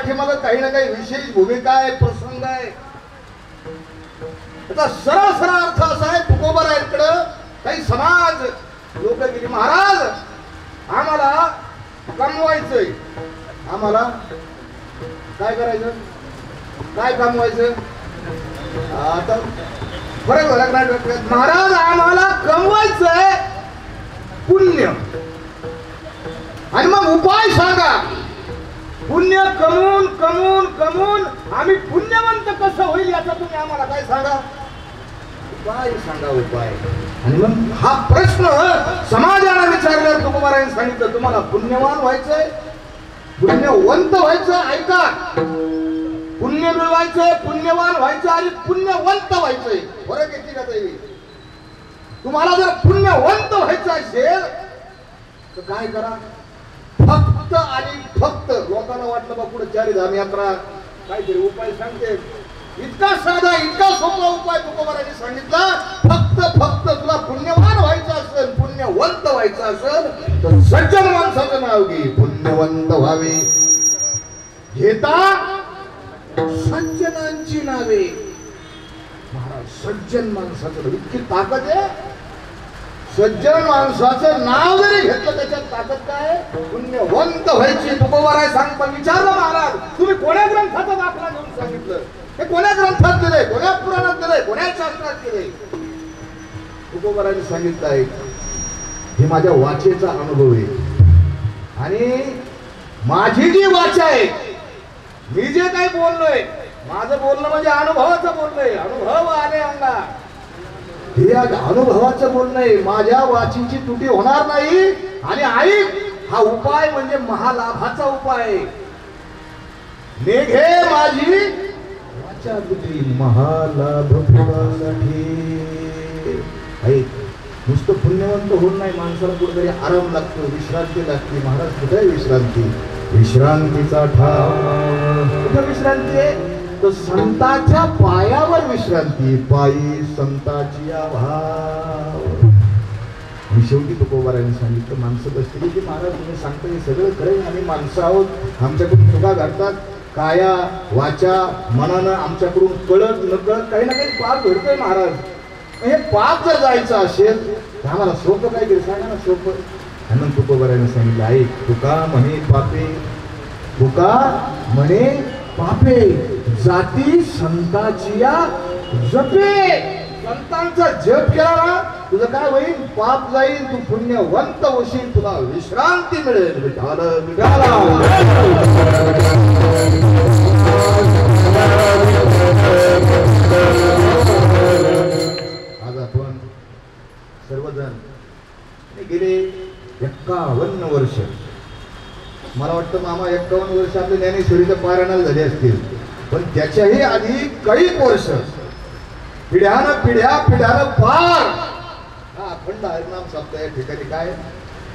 पाठीमागे काही ना काही विशेष भूमिका आहे, प्रसंग आहे. त्याचा सरळ सरळ अर्थ असा आहे, तुकोबारायांकडं काही समाज लोक गेली, महाराज आम्हाला कमवायचंय, आम्हाला काय करायचं, काय कमवायचं. आता फरक झाला महाराज आम्हाला कमवायचंय पुण्य, आणि मग उपाय सांगा. पुण्य कमवून कमवून कमवून आम्ही पुण्यवंत कसं होईल याचा तुम्ही आम्हाला काय सांगा, उपाय सांगा, उपाय. आणि मग हा प्रश्न समाजाला विचारल्यावर तुकोबारायांनी सांगितलं तुम्हाला पुण्यवान व्हायचंय, पुण्यवंत व्हायचं. ऐका, पुण्य मिळवायचंय, पुण्यवान व्हायचं आणि पुण्यवंत व्हायचंय, फरक येते का ताई. तुम्हाला जर पुण्यवंत व्हायचं असेल तर काय करा, फक्त आणि फक्त. लोकांना वाटलं बा पुढे 4 धाम यात्रा काहीतरी उपाय सांगते, इतका साधा इतका सोपा उपाय तुकोबारांनी सांगितला. फक्त तुला पुण्यवान व्हायचं असेल, पुण्यवंत व्हायचं असेल तर सज्जन माणसाचं नाव घे, पुण्यवंत व्हावे. घेता सज्जनांची नावे. महाराज सज्जन माणसाचं इतकी ताकद आहे. सज्जन माणसाचं नाव जरी घेतलं त्याच्यात ताकद काय, पुण्यवंत व्हायची. तुकोबाराय सांगता विचारलं महाराज तुम्ही कोण्या ग्रंथाचा दाखला घेऊन सांगितलं, हे कोण्या ग्रंथात दिलंय, कोण्या पुराणात दिलंय, कोण्या शास्त्रात दिलंय. तुकोबारायांनी सांगितलं आहे हे माझ्या वाचेचा अनुभव आहे, आणि माझी जी वाचा आहे, मी जे काही बोललोय, माझं बोलणं म्हणजे अनुभवाचं बोलणंय. अनुभव आले अंगा, हे अनुभवाचं बोलणं आहे. माझ्या वाचीची तुटी होणार नाही. आणि ऐक, हा उपाय म्हणजे महालाभाचा उपाय. मेघे माझी वाचा तुटी महालाभ फळासाठी. ऐक, नुसतं पुण्यवंत होत नाही, माणसाला कुठेतरी आराम लागतो, विश्रांती लागते. महाराज कुठे आहे विश्रांती, विश्रांतीचा ठाव कुठे विश्रांती आहे, तर संतांच्या पायावर विश्रांती. पायी संताची भाव. आणि शेवटी तुकोबारायांनी सांगितलं माणसं बसली की महाराज तुम्ही सांगता हे सगळं खरं, आम्ही माणसं आहोत, आमच्याकडून चुका घडतात, काया वाचा मनानं आमच्याकडून कळत नकळत काही ना काही पाप घडतोय महाराज. हे पाप जर जायचं असेल तर आम्हाला सोपं काहीतरी सांगा ना, सोपं. म्हणून तुकोबारायांनी सांगितलं ऐक, तुका म्हणे पापे, तुका म्हणे पापे, जाती संताचिया जपे. संतांचा जप केला ना तुझं काय होईल, पाप जाईल, तू पुण्यवंत होशील, तुला विश्रांती मिळेल. विठाल विठाल. आज आपण सर्वजण गेले 51 वर्ष, मला वाटतं मामा 51 वर्ष आपल्या ज्ञानेश्वरीच्या पारायणाला झाले असतील, पण त्याच्याही आधी काही वर्ष पिढ्यानं पिढ्यानं पार हा अखंड हरिनाम सप्ताह या ठिकाणी काय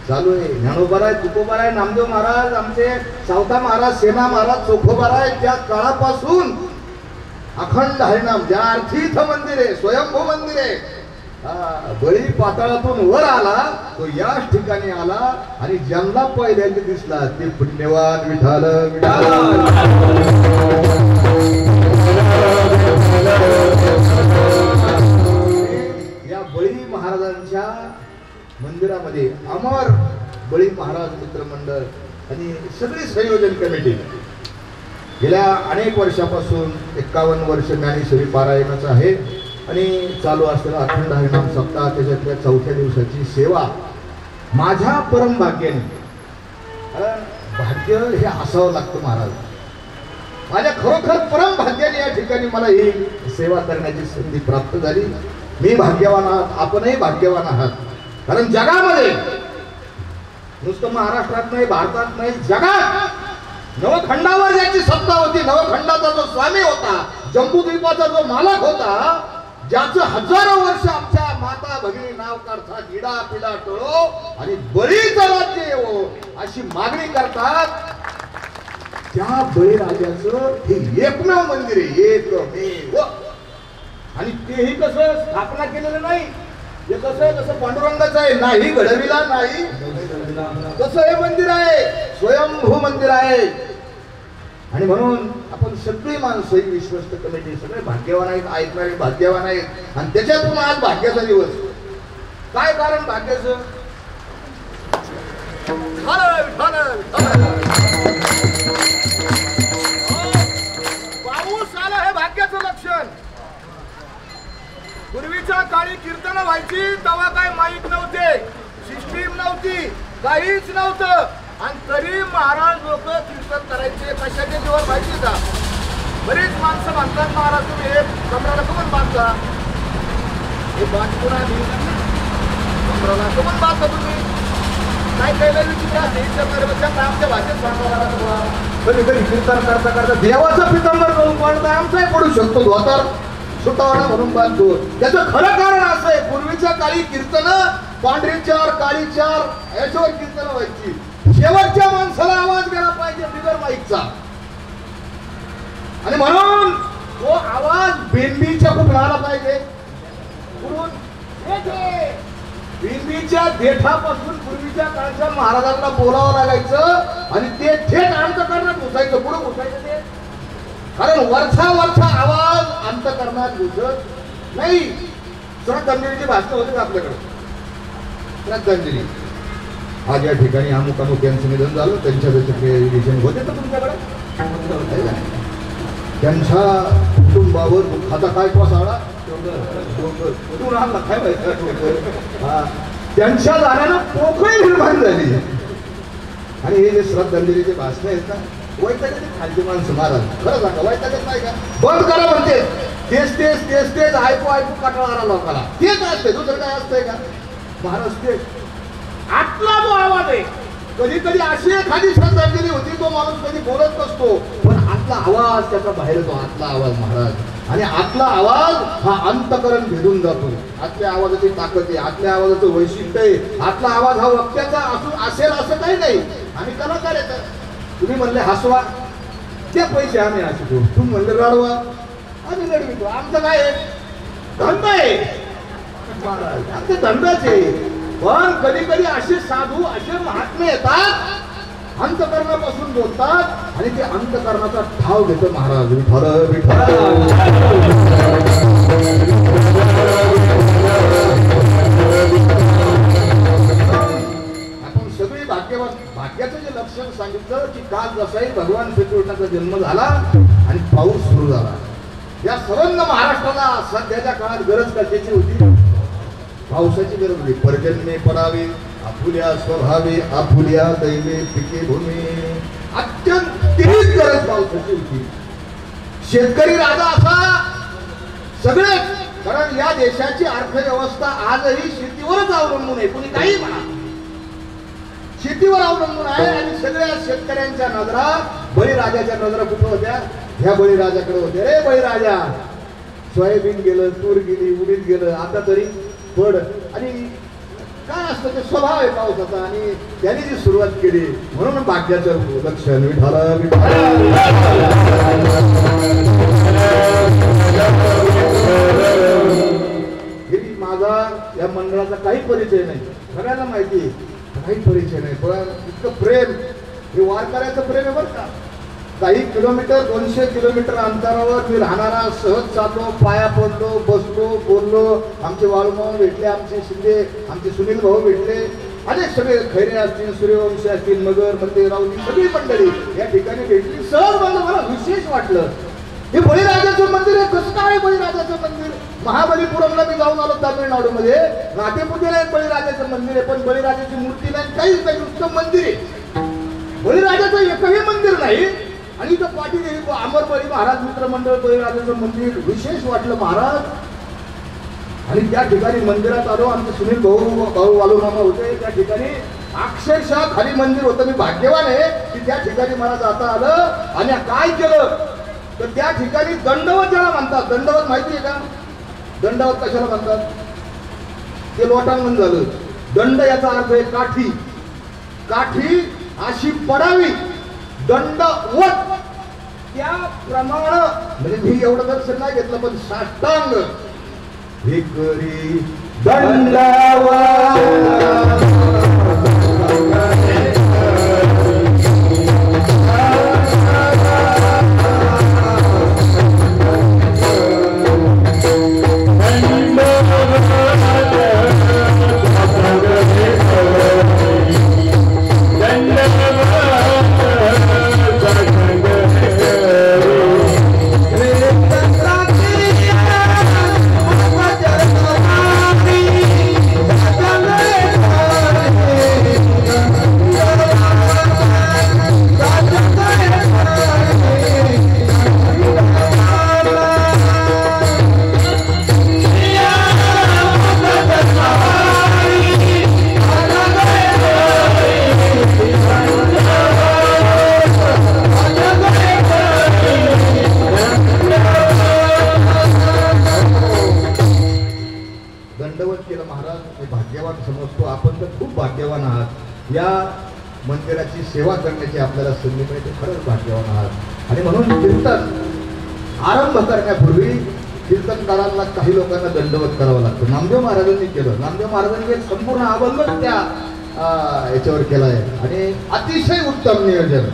चालू आहे. ज्ञानोबाराय, तुकोबाराय, नामदेव महाराज, आमचे सावता महाराज, सेना महाराज, चोखोबाराय, त्या काळापासून अखंड हरिनाम. ज्या अर्थीथ मंदिर आहे, स्वयंभू मंदिर आहे, बळी पाताळातून वर आला तो याच ठिकाणी आला, आणि ज्यांना पहिल्यांदा दिसला ते पुण्यवान. विठाल विठाल. या बळी महाराजांच्या मंदिरामध्ये अमर बळी महाराज मित्रमंडळ आणि सगळी संयोजन कमिटी गेल्या अनेक वर्षापासून 51 वर्ष ज्ञानेश्वरी पारायणाचं आहे, आणि चालू असलेला अखंड हरिनाम सप्ताह, त्याच्यातल्या 4थ्या दिवसाची सेवा. माझ्या परम भाग्याने, भाग्य हे असावं लागतं महाराज, माझ्या खरोखर परम भाग्याने या ठिकाणी मला ही सेवा करण्याची संधी प्राप्त झाली. मी भाग्यवान आहात, आपणही भाग्यवान आहात. कारण जगामध्ये नुसतं महाराष्ट्रात नाही, भारतात नाही, जगात नवखंडावर ज्याची सत्ता होती, नवखंडाचा जो स्वामी होता, जम्बूद्वीपाचा जो मालक होता, ज्याचं हजारो वर्ष आमच्या माता भगिनी नाव काढतात, इडा पिडा टळो आणि बळीचं राज्य येवो अशी मागणी करतात, त्या बळीराजाचं हे एकमेव मंदिर आहे, एकमेव. आणि तेही कसं स्थापना केलेलं नाही, हे कसं जसं पांडुरंगाचं आहे, नाही घडविला नाही, तसं हे मंदिर आहे, स्वयंभू मंदिर आहे. आणि म्हणून आपण सगळी माणसं ही विश्वस्त कमिटी सगळे भाग्यवान आहेत, ऐकणारे भाग्यवान आहेत. आणि त्याच्यातून आज भाग्याचा दिवस. काय कारण भाग्याचं? पाऊस आला हे भाग्याचं लक्षण. पूर्वीच्या काळी कीर्तन व्हायची तेव्हा काय माईक नव्हते, सिस्टीम नव्हती, काहीच नव्हतं. आणि तरी महाराज लोक कीर्तन करायचे. कशाच्या जीवन माहिती का? बरीच माणसं म्हणतात महाराज तुम्ही एक कमराला कमन बांधता, हे बांधून आधी कमराला कमन बांधता तुम्ही. काय केलं विचित्र आमच्या भाषेत सांगायला तुम्हाला. कधी कधी कीर्तन करता करता देवाचं पितांबर करून पाडता आमचाही पडू शकतो धोतर सुटावणा म्हणून बांधतो. त्याचं खरं कारण असं आहे, पूर्वीच्या काळी कीर्तन पांढरी चार काळी चार याच्यावर कीर्तन व्हायची. शेवटच्या माणसाला आवाज गेला पाहिजे बिगर माईकचा. आणि म्हणून तो आवाज बेंबीच्या कुठून आला पाहिजे, बेंबीच्या देठापासून पूर्वीच्या काळच्या महाराजांना बोलावं लागायचं आणि ते थेट अंतकरणात घुसायचं. पुढे घुसायचं ते, कारण वरचा आवाज अंतकरणात घुसत नाही. श्रद्धांजलीची भाषण होते आपल्याकडे. श्रद्धांजली आज या ठिकाणी अमुक अमुक यांचं निधन झालं, त्यांच्या विषय होते तर तुमच्याकडे त्यांच्या कुटुंबावर दुःखाचा काय कोसळला, काय त्यांच्या जाण्यानं पोकळी निर्माण झाली. आणि हे जे श्रद्धांजलीचे भाषण आहेत ना, वैतागत खालची माणसं महाराज खरं सांगा वैतागत नाही का? बंद करा म्हणते. तेच तेच तेच तेच ऐकू ऐकू कंटाळा लोकांना. तेच असते, दुसरं काय असतंय का महाराज? ते आतला जो आवाज आहे, कधी कधी अशी एखादी श्रद्धांजली होती तो माणूस कधी बोलत नसतो, पण आतला आवाज त्याचा बाहेर येतो. आतला आवाज महाराज. आणि आतला आवाज हा अंतकरण भेदून जातो. आतल्या आवाजाची ताकद आहे, आतल्या आवाजाचं वैशिष्ट्य आहे. आतला आवाज हा वक्त्याचा असेल असं काही नाही. आम्ही कलाकार येतात. तुम्ही म्हणले हसवा, ते पैसे आम्ही हसतो. तुम्ही म्हणले रडवा, आम्ही रडवितो. आमचं काय आहे? धंदा आहे महाराज, आमचे धंदाच आहे. पण कधी कधी असे साधू असे महात्मे येतात, अंतकरणापासून बोलतात आणि ते अंतकरणाचा ठाव घेतो महाराज. विठ्ठल विठ्ठल. आपण सगळी भाग्याचं जे लक्षण सांगितलं की काल जसाही भगवान श्रीकृष्णाचा जन्म झाला आणि पाऊस सुरू झाला. या सर्व महाराष्ट्राला सध्याच्या काळात गरज कशाची होती? पावसाची गरज होती. पर्जन्य पडावी आपुल्या स्वभावी आपुल्या दैवे पिके भूमी. अत्यंत गरज पावसाची होती. शेतकरी राजा असा सगळेच, कारण या देशाची अर्थव्यवस्था आजही शेतीवरच अवलंबून आहे. कोणी काही म्हणा, शेतीवर अवलंबून आहे. आणि सगळ्या शेतकऱ्यांच्या नजरा बळीराजाच्या नजरा कुठं होत्या? ह्या बळीराजाकडे होत्या. रे बळीराजा, सोयाबीन गेलं, तूर गेली, उडीद गेलं, आता तरी पड. आणि काय असतं ते स्वभाव आहे पावसाचा. आणि त्यांनी जी सुरुवात केली म्हणून भाग्याचं लक्षण. विठ्ठल माझा या मंडळाचा काही परिचय नाही, सगळ्यांना माहिती, काही परिचय नाही. पण इतकं प्रेम हे वारकऱ्याचं प्रेम आहे बरं का. काही किलोमीटर 200 किलोमीटर अंतरावर मी राहणारा सहज चाललो, पाया पडलो, बसलो, बोललो. आमचे वाळूमाव भेटले, आमचे शिंदे, आमचे सुनील भाऊ भेटले, अनेक सगळे खैरे असतील, सूर्यवंशी असतील, मगर मंदिरावली सगळी मंडळी या ठिकाणी भेटली. सहज मला विशेष वाटलं. हे बळीराजाचं मंदिर आहे. कसं काय बळीराजाचं मंदिर? महाबलीपुरमला मी जाऊन आलो तामिळनाडूमध्ये. नातेपुतेला एक बळीराजाचं मंदिर आहे, पण बळीराजाची मूर्ती नाही, काहीच नाही, नुसतं मंदिर आहे. बळीराजाचं एकही मंदिर नाही. आणि इथं पाटील अमरबळी महाराज मित्र मंडळ बळीराजाचं मंदिर विशेष वाटलं महाराज. आणि त्या ठिकाणी मंदिरात आलो. आमचे सुनील भाऊ वालूमामा होते त्या ठिकाणी. अक्षरशः खाली मंदिर होतं. मी भाग्यवान आहे की त्या ठिकाणी मला जाता आलं. आणि काय केलं तर त्या ठिकाणी दंडवत ज्याला म्हणतात, दंडवत माहिती आहे का? दंडवत कशाला म्हणतात? ते लोटांगण झालं. दंड याचा अर्थ आहे काठी. काठी अशी पडावी, दंडवत त्याप्रमाणे. म्हणजे मी एवढं दर्शन नाही घेतलं, पण साष्टांग भिकरी दंडवत. सेवा करण्याची आपल्याला संधी मिळते. खरंच भाग्यवान आहात. आणि म्हणून कीर्तन आरंभ करण्यापूर्वी कीर्तनकारांना काही लोकांना दंडवत करावं लागतं. नामदेव महाराजांनी केलं. नामदेव महाराजांनी एक संपूर्ण अभंगच त्या याच्यावर केला आहे आणि अतिशय उत्तम नियोजन.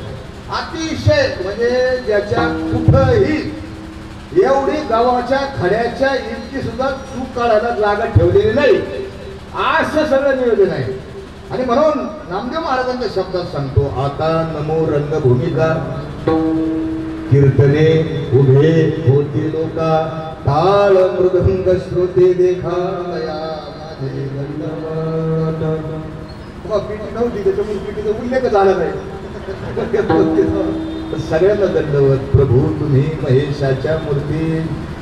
अतिशय म्हणजे ज्याच्या कुठंही एवढी गावाच्या खड्याच्या इतकी सुद्धा चूक काढायला जागा ठेवलेली नाही असं सगळं नियोजन आहे. आणि म्हणून नामदेव महाराजांच्या शब्दात सांगतो, आता नमो रंगभूमिका कीर्तने उभे होती लोका, ताळ मृदंग श्रोते देखा दया माझे दंडवत. पीठी नव्हती त्याच्यामुळे पीठीचा उल्लेख झाला नाही. सगळ्यांना दंडवत. प्रभू तुम्ही महेशाच्या मूर्ती.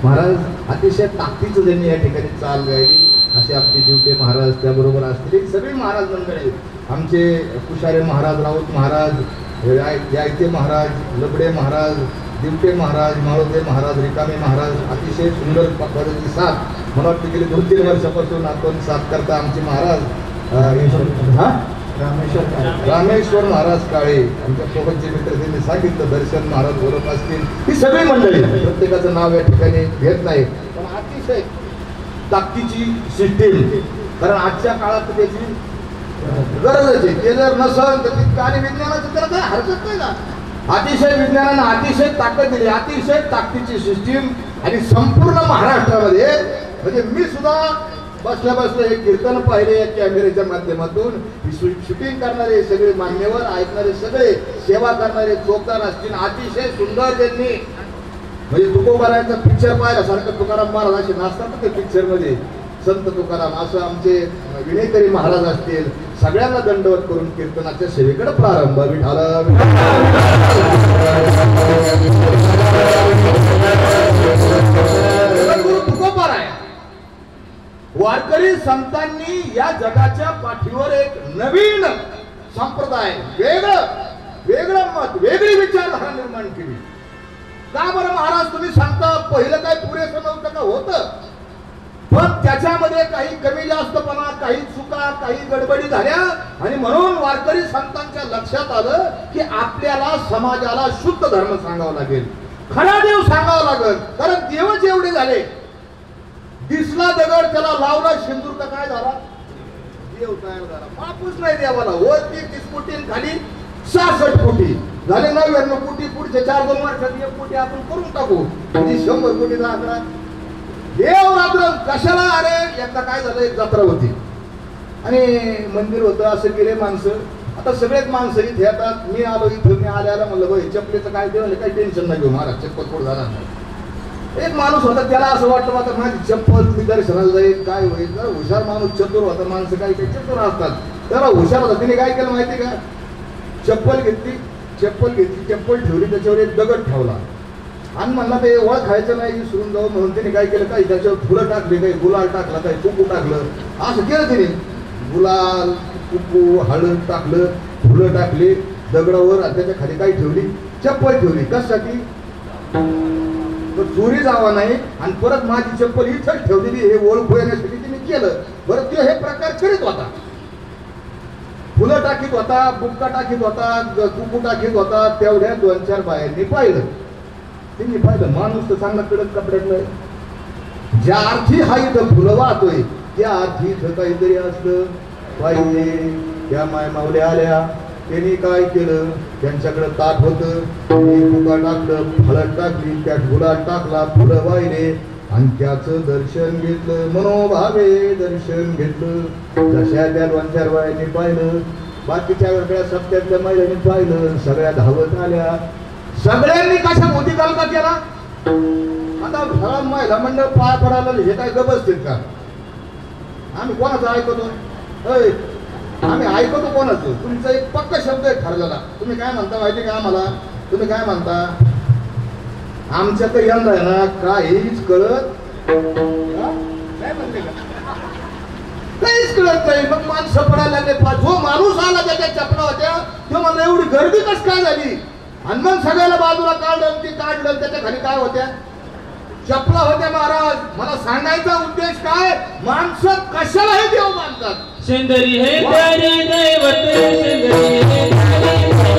महाराज अतिशय ताकदीचं ज्यांनी या ठिकाणी चाल गायली असे आपले जिवटे महाराज त्याबरोबर असतील सगळे महाराज मंडळी. आमचे कुशारे महाराज, राऊत महाराज, यायते महाराज, लबडे महाराज, दिवटे महाराज, माळोदे महाराज, रिकामे महाराज, अतिशय सुंदर पद्धतीची साथ. मला वाटतं गेली 2-3 वर्षापासून आपण साथ करता आमचे महाराज रामेश्वर महाराज काळे, आमच्या सोबतचे मित्र त्यांनी सांगितलं दर्शन महाराज बोलत असतील. ही सगळी मंडळी, प्रत्येकाचं नाव या ठिकाणी घेत नाही, पण अतिशय ताकदीची सिस्टीम. कारण आजच्या काळात त्याची गरजच आहे. ते जर नसल तर तितकं आणि विज्ञानाचं त्याला काय हरकत नाही ना. अतिशय विज्ञानानं अतिशय ताकद दिली, अतिशय ताकदीची सिस्टीम. आणि संपूर्ण महाराष्ट्रामध्ये म्हणजे मी सुद्धा बसल्या बसल्या हे कीर्तन पाहिले कॅमेऱ्याच्या माध्यमातून. शूटिंग करणारे सगळे मान्यवर, ऐकणारे सगळे, सेवा करणारे चोखदार असतील. अतिशय सुंदर त्यांनी म्हणजे तुकोबारायांचा पिक्चर पाहिल्यासारखं तुकाराम महाराज असे नाचतात ते पिक्चरमध्ये. संत तुकाराम असं आमचे विनयकरी महाराज असतील. सगळ्यांना दंडवत करून कीर्तनाच्या सेवेकडे प्रारंभ. विठाला तुकोबाराय वारकरी संतांनी या जगाच्या पाठीवर एक नवीन संप्रदाय, वेगळं मत, वेगळी विचारधारा निर्माण केली. का बरं महाराज तुम्ही सांगता पहिलं काय पुरेसं नव्हतं का? होतं, पण त्याच्यामध्ये काही कमी जास्तपणा, काही चुका, काही गडबडी झाल्या. आणि म्हणून वारकरी संतांच्या लक्षात आलं की आपल्याला समाजाला शुद्ध धर्म सांगावा लागेल, खरा देव सांगावा लागेल. कारण देवच एवढे झाले. दिसला दगड त्याला लावला सिंदूर तर काय झाला? देव तयार झाला. मापूच नाही देवाला. वरती 30 कोटी खाली 66 कोटी झाले. 99 कोटी. पुढच्या 4-2 वर्षात 1 कोटी आपण करून टाकू. म्हणजे 100 कोटीचा आकडा. देव रात्र कशाला? अरे एकदा काय झालं, एक जत्रा होती आणि मंदिर होतं. असं गेले माणसं. आता सगळेच माणसं इथे येतात. मी आलो इथं. मी आल्याला म्हणलं बाई चपलेचं काय देवाले काही टेन्शन नाही घेऊ महाराज, चप्पल कोण झाला नाही. एक माणूस होता त्याला असं वाटलं आता माझी चप्पल मी दर्शनाला जाईल काय होईल. जरा हुशार माणूस, चतुर होता. माणसं काही काही चतुर असतात. त्याला हुशार होता. तिने काय केलं माहिती का? चप्पल घेतली, चप्पल ठेवली, त्याच्यावर एक दगड ठेवला आणि म्हणला ते ओळखायचं नाही, विसरून जाऊ म्हणून तिने काय केलं, काही त्याच्यावर फुलं टाकली, काही गुलाल टाकला, काही कुकू टाकलं. असं केलं तिने. गुलाल, कुकू, हळद टाकलं, फुलं टाकली दगडावर आणि त्याच्या खाली काही ठेवली, चप्पल ठेवली. कशासाठी? चोरी जावा नाही आणि परत माझी चप्पल इथंच ठेवलेली हे ओळखू येण्यासाठी तिने केलं. बरं तो हे प्रकार करीत होता. फुलं टाकीत होता, बुक्का टाकीत होता, कुकू टाकीत होता. तेवढ्या 2-4 बायांनी पाहिलं. त्यांनी पाहिलं माणूस तर चांगला कडक कपड्यातलं. ज्या अर्थी हा इथं फुलं वाहतोय त्या अर्थी इथं काहीतरी असलं पाहिजे. त्या माय मावल्या आल्या. त्यांनी काय केलं, त्यांच्याकडे ताट होतं, बुका टाकलं, हळद टाकली, त्यात गुलाल टाकला, फुलं वाहिले आणि त्याचं दर्शन घेतलं. मनोभावे दर्शन घेतलं. जशा त्या 2-4 बायांनी पाहिलं, बाकीच्या वेगळ्या सप्त्यातल्या महिलांनी पाहिलं. सगळ्या धावत आल्या. सगळ्यांनी कशा मोदी तालुका केला. आता घरात महिला मंडळ पाय पडायला हे काय गबसतील का? आम्ही कोणाचं ऐकतो? आम्ही ऐकतो कोणाचं? तुमचा एक पक्का शब्द आहे ठरलेला. तुम्ही काय म्हणता माहिती का आम्हाला? तुम्ही काय म्हणता? आमच्या तर यंदा आहे ना काहीच कळत काय म्हणते का? काहीच कळत नाही. मग माणसं पडायला लागले. जो माणूस आला त्याच्या चपला होत्या तो मला एवढी गर्दी कस काय झाली? आणि मग सगळ्याला बाजूला काढलं, ती काढलं, त्याच्या खाली काय होत्या? चपला होत्या. महाराज मला सांगायचा उद्देश काय? माणसं कशालाही देव मानतात. सुंदरी है प्यारी दैवत, सुंदरी है प्यारी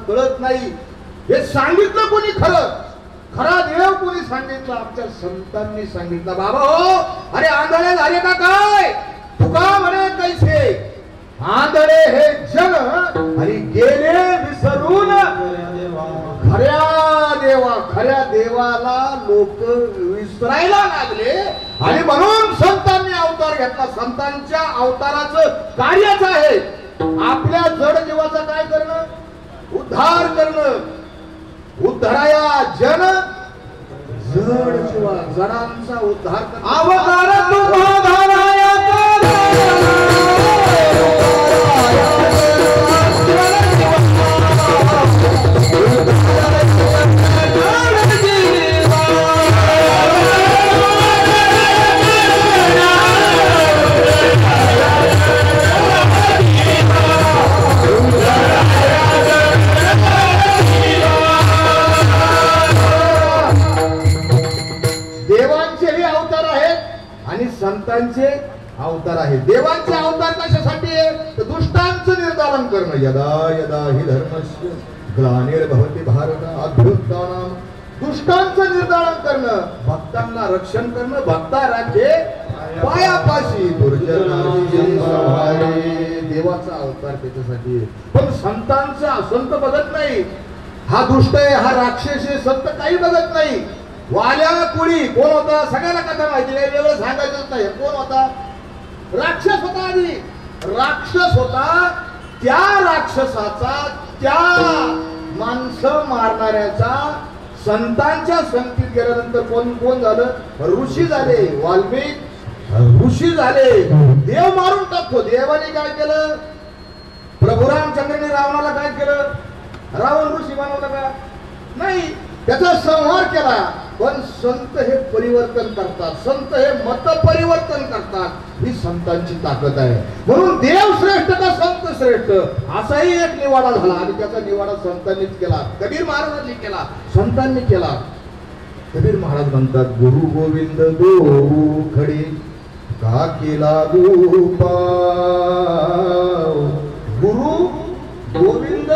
कळत नाही. हे सांगितलं कोणी खरं? खरा देव कोणी सांगितलं? आमच्या संतांनी सांगितलं. बाबा हो, अरे आंधळे झाले का काय? तुका म्हणे कैसे आंधळे हे जन आणि गेले विसरून खऱ्या देवाला लोक विसरायला लागले. आणि म्हणून संतांनी अवतार घेतला. संतांच्या अवताराचं कार्यच आहे आपल्या जड जीवाचा काय करणं? उद्धार करणं. उद्धाराया जन जड जीवा, जडांचा उद्धार करणं. अवतार तुम्हा धाराया संतांचे अवतार आहे. देवांचे अवतार कशासाठी आहे? तर दुष्टांचं निर्दालन करणं. यदा यदा हि धर्मस्य ग्लानिर्भवति भारत अभ्युत्थानम्. दुष्टांचं निर्दालन करणं, भक्तांना रक्षण करणं. भक्ताराचे पायापाशी दुर्जनाची सहारे. देवाचा अवतार त्याच्यासाठी. पण संतांचा संत बघत नाही. हा दुष्ट आहे, हा राक्षस आहे, संत काही बघत नाही. वाल्या कुळी कोण होता? सगळ्याला कथा माहिती आहे, वेगळं सांगायचंच नाही. कोण होता? राक्षस होता. आधी राक्षस होता. त्या राक्षसाचा, त्या माणसं मारणाऱ्याचा संतांच्या संगतीत गेल्यानंतर कोण झालं? ऋषी झाले. वाल्मिक ऋषी झाले. देव मारून टाकतो. देवाने काय केलं? प्रभू रामचंद्राने रावणाला काय केलं? रावण ऋषी बनवलं का? नाही, त्याचा संहार केला. पण संत हे परिवर्तन करतात. संत हे मत परिवर्तन करतात. ही संतांची ताकद आहे. म्हणून देव श्रेष्ठ का संत श्रेष्ठ असाही एक निवाडा झाला. आणि त्याचा निवाडा संतांनीच केला. कबीर महाराजांनी केला, संतांनी केला. कबीर महाराज म्हणतात, गुरु गोविंद दो खडे का केला गोपाळ. गुरु गोविंद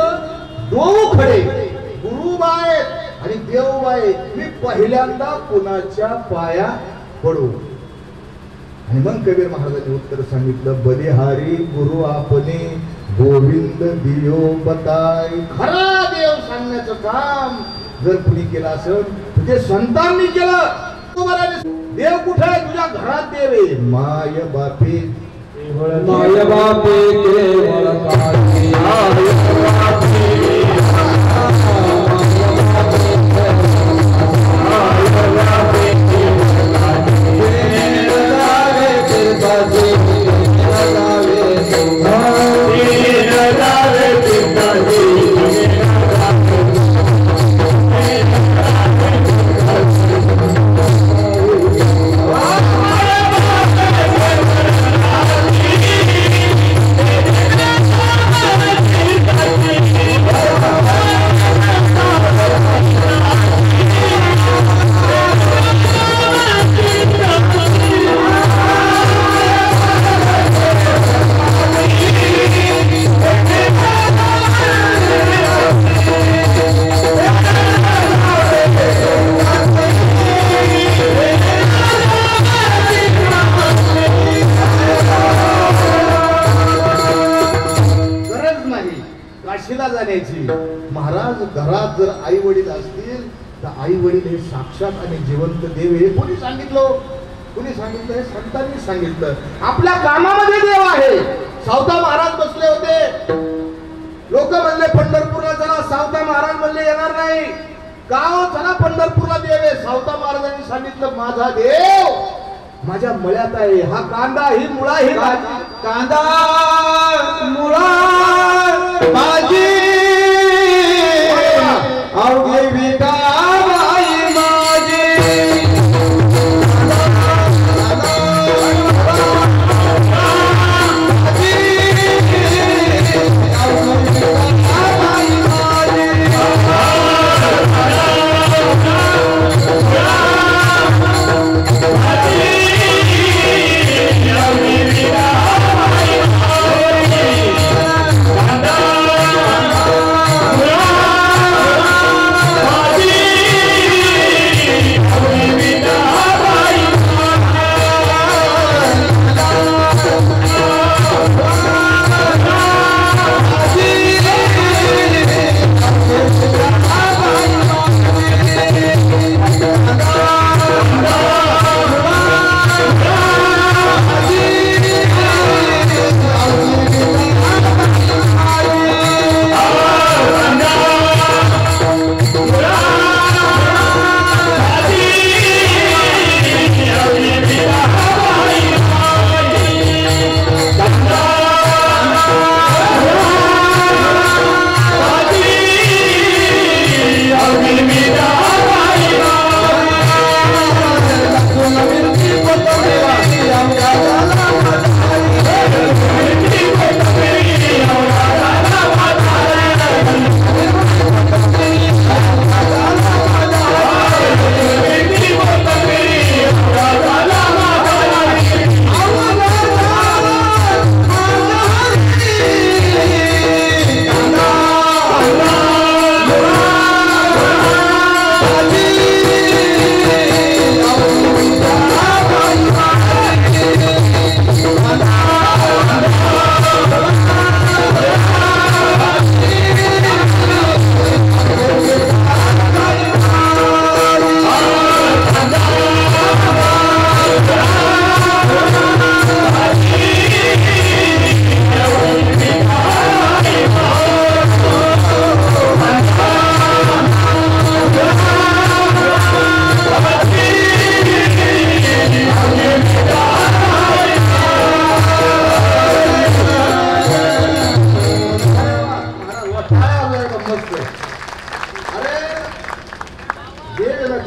दो खडे. गुरु बाय आणि देवबाई, मी पहिल्यांदा कुणाच्या पाया पडू. आणि मग कबीर महाराजांनी उत्तर सांगितलं, बलिहारी गुरु आपणे गोविंद दियो बताय. खरा देव सांगण्याचं काम जर कुणी केलं असेल तर ते संतांनी केलं. देव कुठे आहे? तुझ्या घरात देव आहे. माय बापे माय बापे केवळ काळजी महाराज घरात जर आई वडील असतील तर आई वडील हे साक्षात आणि जिवंत देव. हे कोणी सांगितलं? कोणी सांगितलं? हे संतांनी सांगितलं. आपल्या कामामध्ये देव आहे. सावता महाराज बसले होते. लोक म्हणले पंढरपूरला चला. सावता महाराज म्हणले येणार नाही. गाव चला पंढरपूरला देव आहे. सावता महाराजांनी सांगितलं, माझा देव माझ्या मळ्यात आहे. हा कांदा, ही मुळा, ही भाजी. कांदा मुळा भाजी अवघे विटा बाई माझी.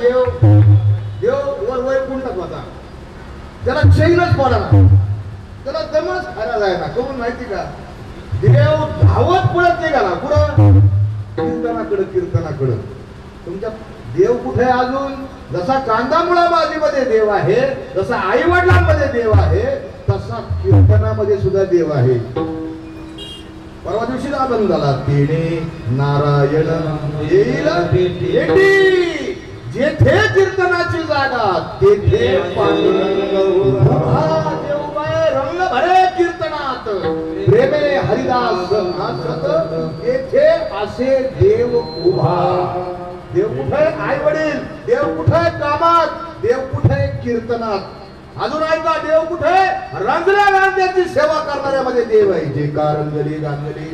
देव वर वैकुंठात होता, त्याला चैनच पडला, त्याला दमच खायला जायला. करून माहिती का, देव धावत पळत निघाला पुढं कीर्तनाकडं. तुमच्या देव कुठे अजून? जसा कांदामुळा माझीमध्ये देव आहे, जसा आई वडिलांमध्ये देव आहे, तसा कीर्तनामध्ये सुद्धा देव आहे. परवा दिवशी आनंद झाला, तेने नारायण येईल भेटी, जेथे कीर्तनाची जागा तेथे पांडुरंग रंग भरे कीर्तनात, प्रेमे हरिदास नाचत, तेथे असे देव उभा. देव कुठे? आई वडील. देव कुठे? कामात. देव कुठे? कीर्तनात. अजून ऐका, देव कुठे? रंगल्या गांध्याची सेवा करणाऱ्यामध्ये देव आहे. जे कारंजली गांजली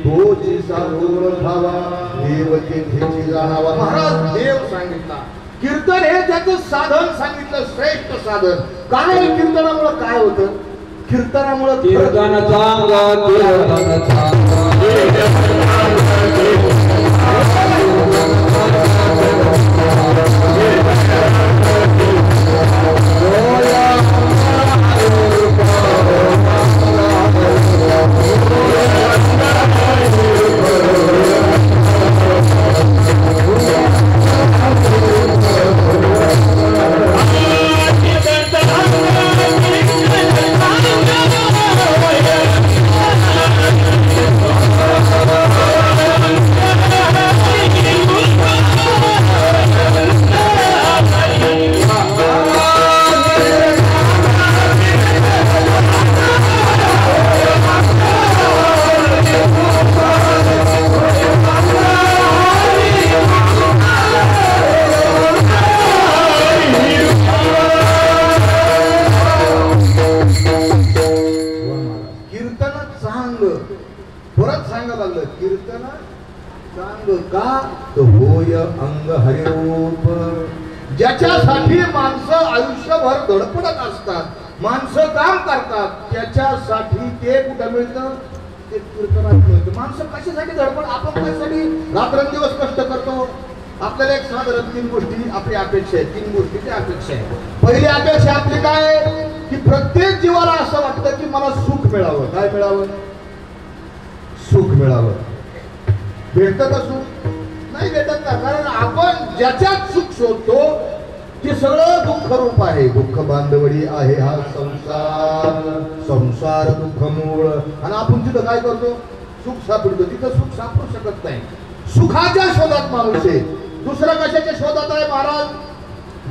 तोची साधूर भावा, देव तेथेची जाणावा. महाराज देव सांगितला. कीर्तन हे त्याचं साधन सांगितलं, श्रेष्ठ साधन. काय कीर्तनामुळे काय होतं? कीर्तनामुळे कीर्तन चांग कीर्तन चांग ज्याच्यासाठी माणसं आयुष्यभर धडपडत असतात, माणसं काम करतात, त्याच्यासाठी ते कुठं मिळतं? ते कीर्तनात मिळतं. माणसं कशासाठी धडपड? आपण कशासाठी रात्रंदिवस कष्ट करतो? आपल्याला एक साधारण 3 गोष्टी आपली अपेक्षा आहे. 3 गोष्टीची अपेक्षा आहे. पहिली अपेक्षा आपली काय? की प्रत्येक जीवाला असं वाटतं की मला सुख मिळावं. काय मिळावं? सुख मिळावं. भेटतं का सुख? नाही भेटत ना. कारण आपण ज्याच्यात सुख शोधतो ते सगळं दुःख रूप आहे. दुःख बांधवडी आहे हा संसार, संसार दुःख मूळ. आणि आपण तिथं काय करतो? सुख सापडतो. तिथं सुख सापडू शकत नाही. सुखाच्या शोधात माणूस आहे. दुसरा कशाच्या शोधात आहे महाराज?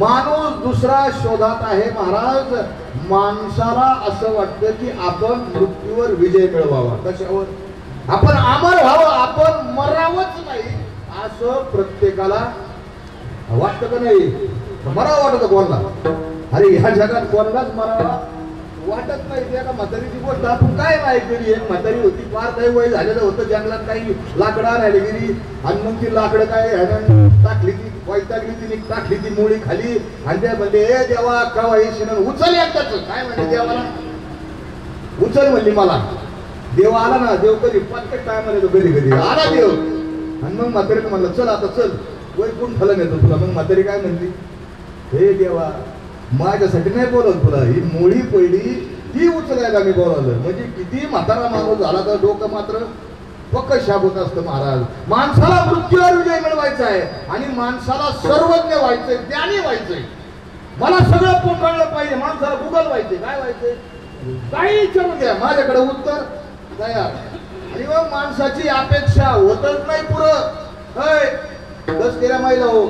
माणूस दुसरा शोधात आहे महाराज. माणसाला असं वाटतं की आपण मृत्यूवर विजय मिळवावा. कशावर? आपण अमर व्हावं, आपण मरावंच नाही असं प्रत्येकाला वाटतं का नाही? मरावं वाटतं कोणाला? अरे ह्या जगात कोणालाच मरावा वाटत नाही. ते एका म्हातारीची गोष्ट आपण काय ऐकली. एक म्हातारी होती, फार काही वय झालेलं होतं, जंगलात काही लाकडं आणायला गेली आणि मग ती लाकडं काय टाकली, ती वैतागली, तिने टाकली ती मुळी खाली आणि त्या म्हणले, ए देवा कवा येशील? उचल एकदाच. काय म्हणले देवाला? उचल म्हणली मला. देव आला ना. देव कधी प्रत्येक टायमाला घरी घरी आला देव. आणि मग म्हातारीनं म्हणलं, चल आता चल वैकुंठाला नेतो तुला. मग म्हातारी काय म्हणली? हे देवा, माझ्यासाठी नाही बोलवलं तुला, ही मुळी पहिली ती उचलायला मी बोलावलं. म्हणजे किती म्हातारा माणूस झाला तर डोकं मात्र पक्क शाबूत असतं महाराज. माणसाला मृत्यूवर विजय मिळवायचा आहे आणि माणसाला सर्वज्ञ व्हायचंय, ज्ञानी व्हायचंय. मला सगळं पोकळलं पाहिजे. माणसाला गुगल व्हायचंय. काय व्हायचंय? काही विचारून द्या, माझ्याकडे उत्तर तयार. आणि मग माणसाची अपेक्षा होतच नाही पुरं. 10-13 महिला हो,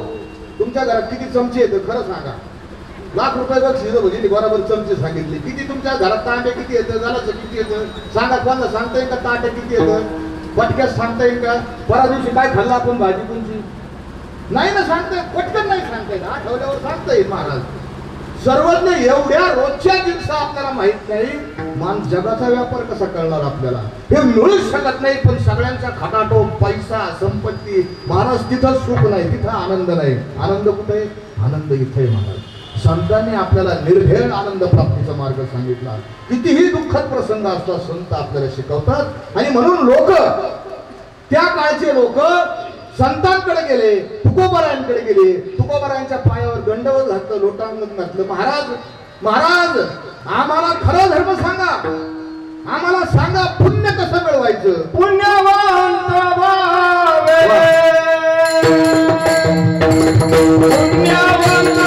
तुमच्या घरात किती चमचे येतं खरं सांगा? लाख रुपये बक्षीस म्हणजे बरोबर चमचे सांगितले. किती तुमच्या घरात तांबे किती येतं? जलाचं किती येतं? सांगा. कोणाला सांगता येईल का ताटे किती येतं? पटक्यात सांगता येईल का? परा दिवशी काय खाल्लं आपण भाजी तुमची? नाही ना सांगता येईल. पटकन नाही सांगता येईल. आठवड्यावर सांगता येईल महाराज. सर्वज्ञ एवढ्या रोजच्या दिवसा आपल्याला माहित नाही. जगाचा व्यापार कसा कळणार आपल्याला? हे मिळूच शकत नाही. पण सगळ्यांचा खटाटो, पैसा, संपत्ती महाराज, तिथं सुख नाही, तिथं आनंद नाही. आनंद कुठे? आनंद इथे महाराज. संतांनी आपल्याला निर्भेळ आनंद प्राप्तीचा मार्ग सांगितला. कितीही दुःखद प्रसंग असतात संत आपल्याला शिकवतात. आणि म्हणून लोक, त्या काळचे लोक संतांकडे गेले, तुकोबारायांकडे गेले, तुकोबारायांच्या पायावर दंडवत घातलं, लोटांगण घातलं. महाराज महाराज आम्हाला खरं धर्म सांगा, आम्हाला सांगा पुण्य कसं मिळवायचं. पुण्यवंत व्हावे, पुण्यवंत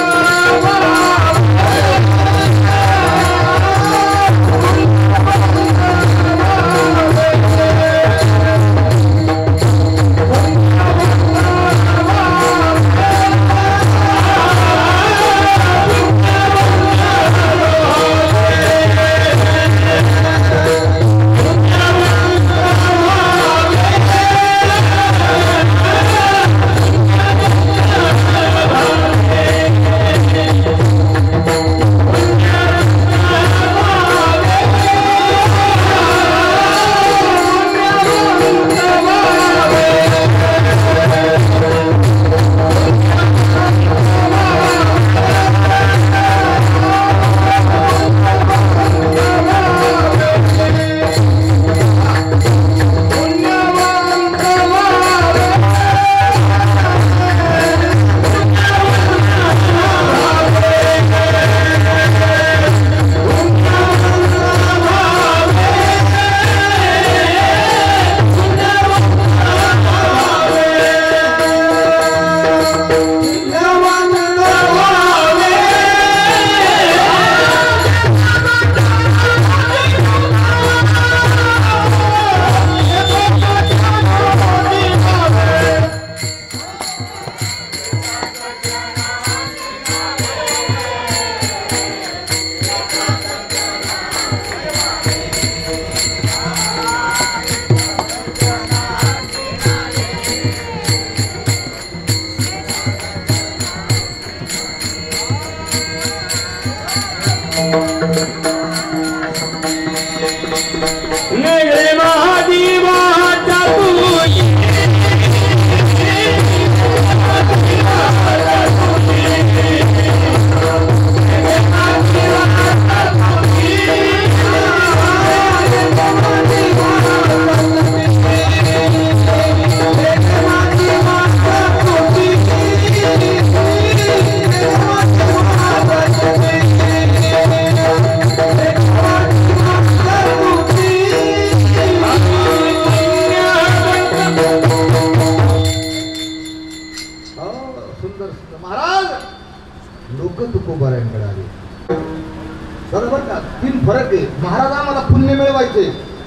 महाराज आम्हाला पुण्य मिळवायचे.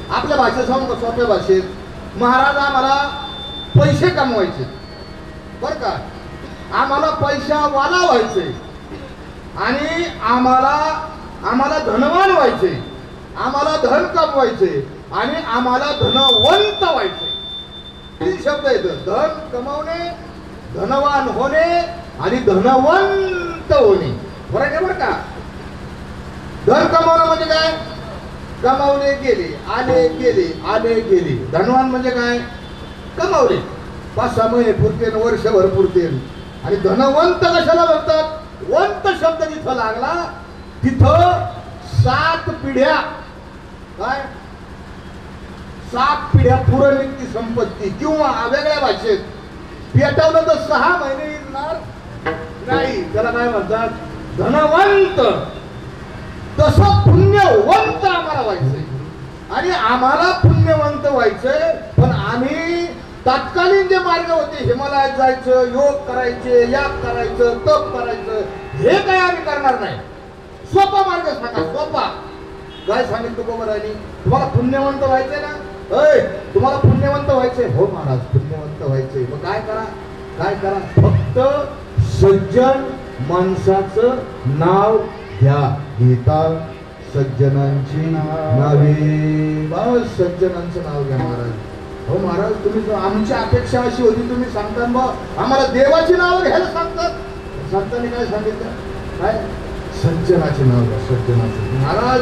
आपल्या भाषेत सांगू सोप्या भाषेत, महाराज आम्हाला पैसे कमवायचे बर का, आम्हाला पैसा वाला व्हायचे आणि आम्हाला धनवान व्हायचे, आम्हाला धन कमवायचे आणि आम्हाला धनवंत व्हायचे. तीन शब्द आहेत, धन कमवणे, धनवान होणे आणि धनवंत होणे. फरक आहे बरं का. धन कमावणं म्हणजे काय, कमावले गेले, आले गेले, आले गेले. धनवान म्हणजे काय, कमावले 5-6 महिने पुरते, वर्षभर पुरते. आणि धनवंत कशाला म्हणतात, वंत शब्द जिथं लागला तिथं 7 पिढ्या, काय 7 पिढ्या पुरण इतकी संपत्ती. किंवा वेगळ्या भाषेत पेटवलं तर 6 महिने येणार नाही, त्याला काय म्हणतात, धनवंत. तसं पुण्यवंत आम्हाला व्हायचंय आणि आम्हाला पुण्यवंत व्हायचंय. पण आम्ही तत्कालीन जे मार्ग होते, हिमालयात जायचं, योग करायचे, याग करायचं, तप करायचं, हे काय आम्ही करणार नाही. सोपा मार्ग सांगा, सोपा. काय सांगितलं तुकोबारायांनी, तुम्हाला पुण्यवंत व्हायचंय ना, तुम्हाला पुण्यवंत व्हायचंय. हो महाराज पुण्यवंत व्हायचंय. मग काय करा, काय करा, फक्त सज्जन माणसाचं नाव घ्या. घेता सज्जनांची नावे, बस सज्जनांचं नाव घ्या महाराज. हो महाराज तुम्ही, आमची अपेक्षा अशी होती, तुम्ही सांगता बा आम्हाला देवाची नाव घ्यायला सांगतात. संतांनी काय सांगितलं, काय सज्जनाचे नाव घ्या, सज्जनाचे. महाराज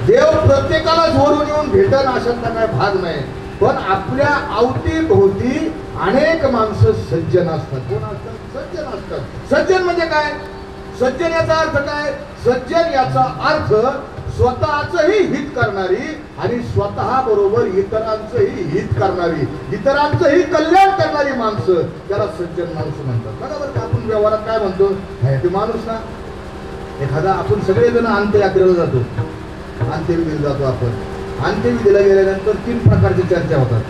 देव प्रत्येकालाच वरून येऊन भेटन अशातला काय भाग नाही. पण आपल्या अवतीभोवती अनेक माणसं सज्जन असतात. कोण असतात, सज्जन असतात. सज्जन म्हणजे काय, सज्जन याचा अर्थ काय, सज्जन याचा अर्थ स्वतःचही हित करणारी आणि स्वतः बरोबर इतरांचंही हित करणारी, इतरांचंही कल्याण करणारी माणसं त्याला सज्जन माणसं म्हणतात. बरोबर का? आपण व्यवहारात काय म्हणतो, ते माणूस ना. एखादा आपण सगळेजण अंत्ययात्रेला जातो, अंत्यविधीला जातो. आपण अंत्यविधीला गेल्यानंतर 3 प्रकारची चर्चा होतात.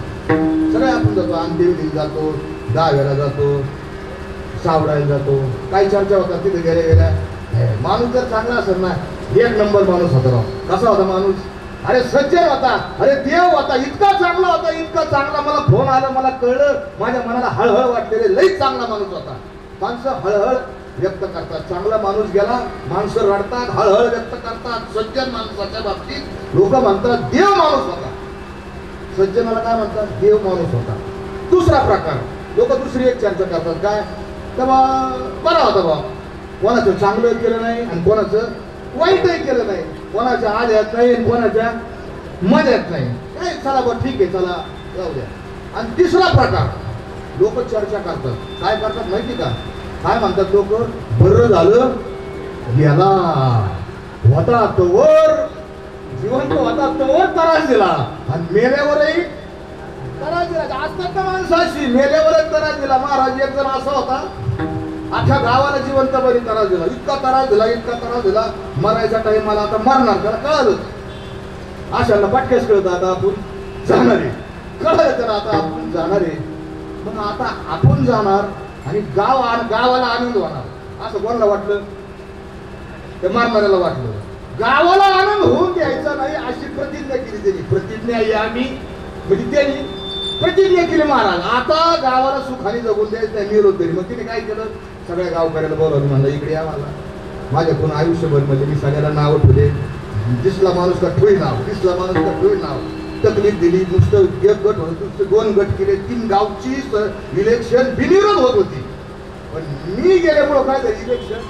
सगळे आपण जातो, अंत्यविधीला जातो, दहाव्याला जातो, सावडायला जातो. काही चर्चा होतात तिथे गेल्या. माणूस जर चांगला असेल ना, 1 नंबर माणूस होता राव. कसा होता माणूस? अरे सज्जन होता, अरे देव होता, इतका चांगला होता, इतका चांगला. मला फोन आला, मला कळलं, माझ्या मनाला हळहळ वाटलेले, लई चांगला माणूस होता. माणसं हळहळ व्यक्त करतात. चांगला माणूस गेला, माणसं रडतात, हळहळ व्यक्त करतात. सज्जन माणसाच्या बाबतीत लोक म्हणतात देव माणूस होता. सज्जनाला काय म्हणतात? देव माणूस होता. दुसरा प्रकार, लोक दुसरी एक चर्चा करतात. काय? तेव्हा बरा होता बा, कोणाचं चांगलं केलं नाही आणि कोणाचं वाईटही केलं नाही, कोणाच्या आज येत नाही आणि कोणाच्या मजा येत नाही. काय चला बा ठीक आहे, चला जाऊ द्या. आणि तिसरा प्रकार, लोक चर्चा करतात. काय करतात माहिती का? काय म्हणतात लोक? बरं झालं याला होता तोवर, जिवंत होता तोवर त्रास दिला आणि मेल्यावरही त्रास दिला. असतात ना माणसाशी, मेल्यावरच त्रास दिला. महाराज एक जण असा होता, अख्ख्या गावाला जिवंत बरी त्रास दिला, इतका त्रास दिला, इतका त्रास दिला. मरायचा टाइमाला आता मरणार, त्याला कळालं. अशाला पटकेच कळतं आता आपण जाणार आहे, कळलं तर आता आपण जाणार आहे. मग आता आपण जाणार आणि गावाला आनंद होणार असं कोणाला वाटलं? ते मारणाऱ्याला वाटलं. गावाला आनंद होऊन द्यायचा नाही अशी प्रतिज्ञा केली त्यांनी. प्रतिज्ञा आहे आम्ही, म्हणजे त्यांनी प्रतिज्ञा केली महाराज, आता गावाला सुखाने जगून द्यायचं नाही, मेलो तरी. मग तिने काय केलं? सगळ्या गावकऱ्याला बोलावलं, म्हणलं इकडे या, मला माझ्याकडून आयुष्यभर म्हणजे मी सगळ्याला नाव ठेवले. दिसला माणूस का ठोई नाव, दिसला माणूस का ठोई नाव. तकलीफ दिली, नुसतं एक गट होत, नुसतं 2 गट केले. 3 गावची इलेक्शन बिनविरोध होत होती. पण मी गेल्यामुळं काय झालं, इलेक्शन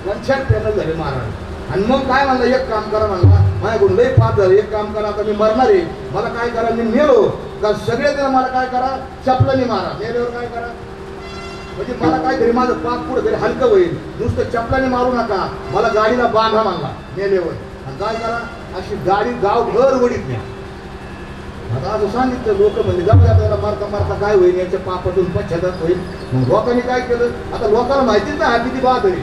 लक्षात पॅनल झाले महाराज. आणि मग काय म्हणलं, एक काम करा म्हणला, माझ्याकडून लई पाप झालं, एक काम करा, आता मी मरणार आहे, मला काय करा, मी मेलो का सगळेजण मला काय करा, चपलानी मारा. मेल्यावर काय करा, म्हणजे मला काहीतरी माझं पाप पुढे तरी हलकं होईल. नुसतं चपलाने मारू नका, मला गाडीला बांधा म्हणला मेल्यावर. आणि काय करा, अशी गाडी गावभर वडीत न्या. आता असं सांगितलं. लोक म्हणजे जाऊ द्या, त्याला मारता मारता काय होईल, याच्या पापातून पश्चाताप होईल. मग लोकांनी काय केलं, आता लोकांना माहितीच नाही हा किती बहादरी.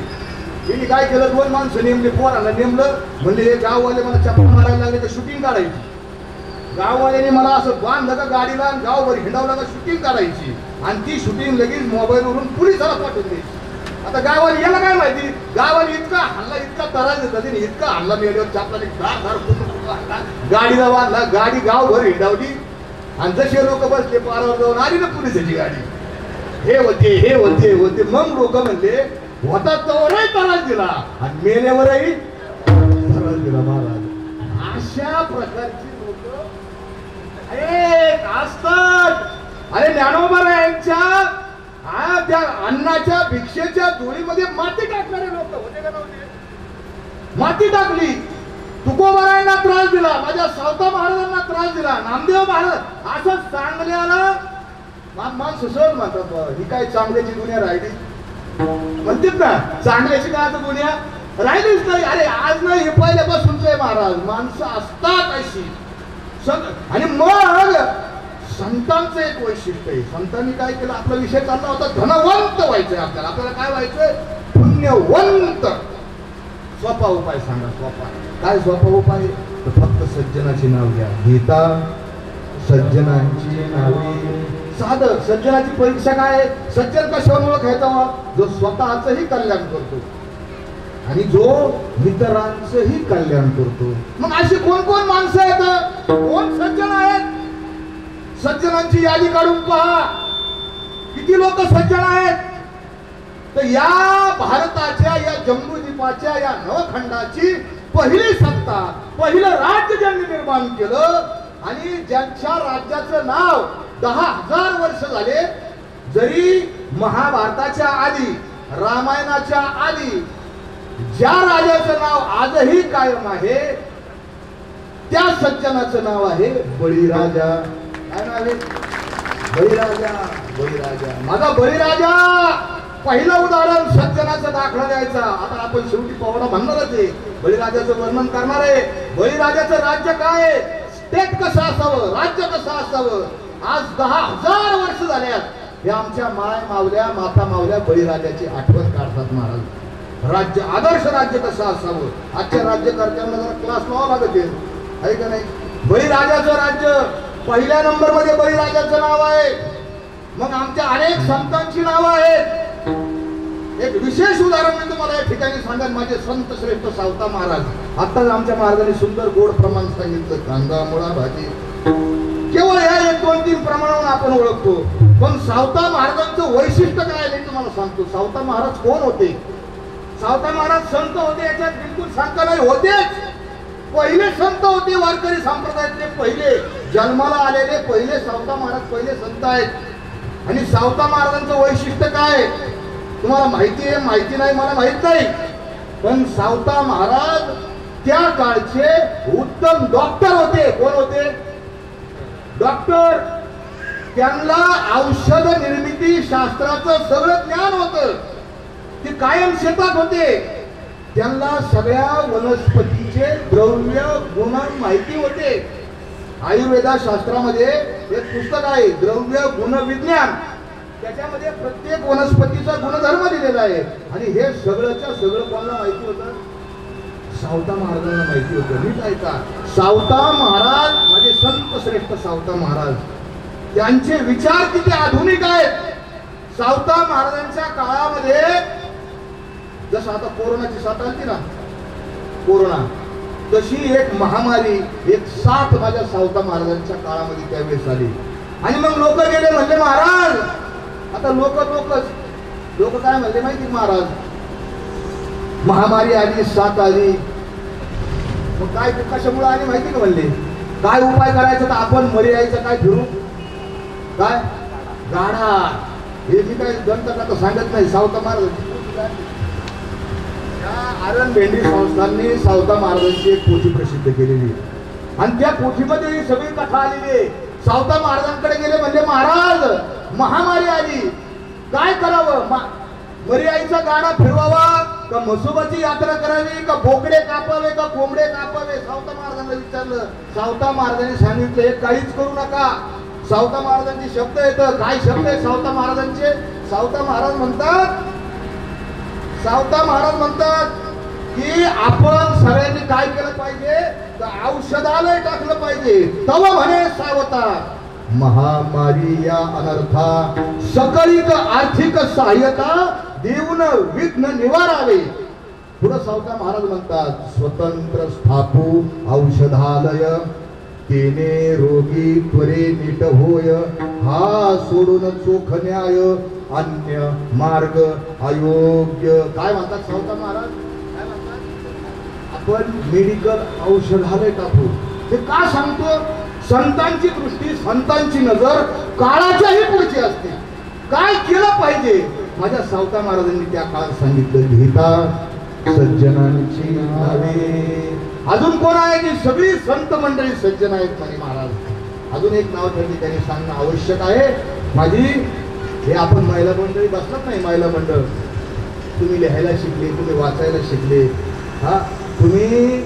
त्यांनी काय केलं, 2 माणसं नेमले, पोरांना नेमलं. म्हणजे हे गाववाले मला चपला मारायला लागले तर शूटिंग काढायची. गाववाल्याने मला असं बांधलं का गाडीला, गावभर हिंडावलं का शूटिंग काढायची. आणि ती शूटिंग लगेच मोबाईलवरून पोलिसाला पाठवून द्यायची. आता गावाला याला काय माहिती, गावाने इतका हल्ला, इतका त्रास देतात, तिने इतका हल्ला मेल्यावर चपलाने गाडीला बांधला, गाडी गावभर हिंडावली. आणि जसे लोक बसले पारावर जाऊन आली ना पोलिसाची गाडी, हे होते. मग लोक म्हणले होता तोवरही त्रास दिला आणि मेल्यावरही त्रास दिला महाराज. अशा प्रकारची लोक असतात. अरे ज्ञानोबा त्या अन्नाच्या भिक्षेच्या धुळीमध्ये माती टाकणारे लोक होते का नव्हते? माती टाकली. तुकोबारायांना त्रास दिला, माझ्या सावता महाराजांना त्रास दिला, नामदेव महाराज. असं चांगल्याला माणसं सहज म्हणतात, ही काय चांगल्याची दुनिया राहिली म्हणतात ना, चांगल्याची काय आता दुनिया राहिलीच नाही. अरे आज नाही, हे पहिल्यापासूनच आहे महाराज. माणसं असतात अशी. आणि मग संतांचं एक वैशिष्ट्य आहे. संतांनी काय केलं, आपला विषय चालला होता धनवंत व्हायचंय आपल्याला. आपल्याला काय व्हायचंय? पुण्यवंत. सोपा उपाय सांगा, सोपा. काय सोपा उपाय? तर फक्त सज्जनाची नाव घ्या. गीता सज्जनांची नावे. साधं. सज्जनाची परीक्षा काय आहे? सज्जन कशावर ओळखायचा? जो स्वतःचंही कल्याण करतो आणि जो इतरांचंही कल्याण करतो. मग अशी कोण कोण माणसं आहेत, कोण सज्जन आहेत? सज्जनांची यादी काढून पहा, किती लोक सज्जन आहेत. तर या भारताच्या, या जम्बूद्वीपाच्या, या नवखंडाची पहिली सत्ता, पहिलं राज्य ज्यांनी निर्माण केलं आणि ज्यांच्या राज्याचं नाव 10,000 वर्ष झाले, जरी महाभारताच्या आधी, रामायणाच्या आधी ज्या राजाचं नाव आजही कायम आहे, त्या सज्जनाचं नाव आहे बळीराजा. काय नाव आहे? बळीराजा. बळीराजा, माझा बळीराजा. पहिलं उदाहरण सज्जनाचा दाखला द्यायचा. आता आपण शेवटी पावडा म्हणणारच आहे, बळीराजाचं वर्णन करणार आहे. बळीराजाचं राज्य काय आहे? स्टेट कसं असावं, राज्य कसं असावं, आज 10,000 वर्ष झाल्यात हे आमच्या माय मावल्या माता मावल्या बळीराजाची आठवण काढतात महाराज. राज्य आदर्श राज्य कसं असावं, आजच्या राज्यकर्त्यांना जरा क्लास लावावं लागत आहे का नाही. बळीराजाचं राज्य पहिल्या नंबर मध्ये बळीराजाचं नाव आहे. मग आमच्या अनेक संतांची नावं आहेत. एक विशेष उदाहरण मी तुम्हाला या ठिकाणी सांगेन. माझे संत श्रेष्ठ सावता महाराज, आताच आमच्या महाराजांनी सुंदर गोड प्रमाण सांगितलं, कांदा मुळा भाजी. केवळ या 1-2-3 प्रमाणावर आपण ओळखतो. पण सावता महाराजांचं वैशिष्ट्य काय आहे तुम्हाला सांगतो. सावता महाराज कोण होते. सावता महाराज संत होते याच्यात बिलकुल शंका नाही. होतेच, पहिले संत होते. वारकरी संप्रदायातले पहिले जन्माला आलेले पहिले सावता महाराज पहिले संत आहेत. आणि सावता महाराजांचं वैशिष्ट्य काय तुम्हाला माहिती आहे, माहिती नाही मला माहित नाही. पण सावता महाराज त्या काळचे उत्तम डॉक्टर होते. कोण होते. डॉक्टर. त्यांना औषध निर्मिती शास्त्राचं सगळं ज्ञान होतं. ते कायम शेतात होते. त्यांना सगळ्या वनस्पतीचे द्रव्य गुण माहिती होते. आयुर्वेदा शास्त्रामध्ये एक पुस्तक आहे द्रव्य गुण विज्ञान. त्याच्यामध्ये प्रत्येक वनस्पतीचा गुणधर्म दिलेला आहे. आणि हे सगळंच्या सगळं कोणाला माहिती होतं. सावता महाराजांना माहिती होतं. नीट ऐका. सावता महाराज माझे संत श्रेष्ठ सावता महाराज, त्यांचे विचार किती आधुनिक आहेत. सावता महाराजांच्या काळामध्ये जसं आता कोरोनाची साथ आली ना, कोरोना, तशी एक महामारी एक साथ माझ्या सावता महाराजांच्या काळामध्ये त्यावेळेस आली. आणि मग लोक गेले म्हणले महाराज, आता लोक काय म्हणले माहिती महाराज, महामारी आली साथ आली, मग काय कशामुळे आली माहिती का म्हणले. काय उपाय करायचा तर आपण मरी यायचं काय फिरू काय गाडा. हे मी काय जनता सांगत नाही. सावता महाराज आरण भेंडी संस्थांनी सावता महाराजांची एक पोथी प्रसिद्ध केलेली. आणि त्या पोथीमध्ये ही सगळी कथा आलेली आहे. सावता महाराजांकडे गेले म्हणजे महाराज महामारी आली काय करावं. मरी आईचा गाडा फिरवावा का म्हसोबाची यात्रा करावी का बोकडे कापावे का कोंबडे कापावे. सावता महाराजांना विचारलं. सावता महाराजांनी सांगितलं हे काहीच करू नका. सावता महाराजांचे शब्द येतं. काय शब्द आहे सावता महाराजांचे. सावता महाराज म्हणतात की आपण सगळ्यांनी काय केलं पाहिजे तर औषधालय टाकलं पाहिजे. तव म्हणे सावता महामारी या अनर्था सकळिक आर्थिक सहाय्यता देऊन विघ्न निवारावे. पुढे सावता महाराज म्हणतात स्वतंत्र स्थापू औषधालय तेने रोगी त्वरे नीट होय. हा सोडून चोख न्याय अन्य मार्ग अयोग्य. काय म्हणतात सावता महाराज. काय म्हणतात आपण मेडिकल औषधालय टाकू. हे का सांगतो. संतांची दृष्टी संतांची नजर काळाच्याही पुढची असते. काय केलं पाहिजे माझ्या सावता महाराजांनी त्या काळात सांगितलं. लिहिता सज्जनांची नावे. अजून कोण आहे की सगळी संत मंडळी सज्जन आहेत म्हणे महाराज. अजून एक नाव त्या ठिकाणी सांगणं आवश्यक आहे. माझी हे आपण महिला मंडळी बसलात नाही. महिला मंडळ तुम्ही लिहायला शिकले, तुम्ही वाचायला शिकले. हा तुम्ही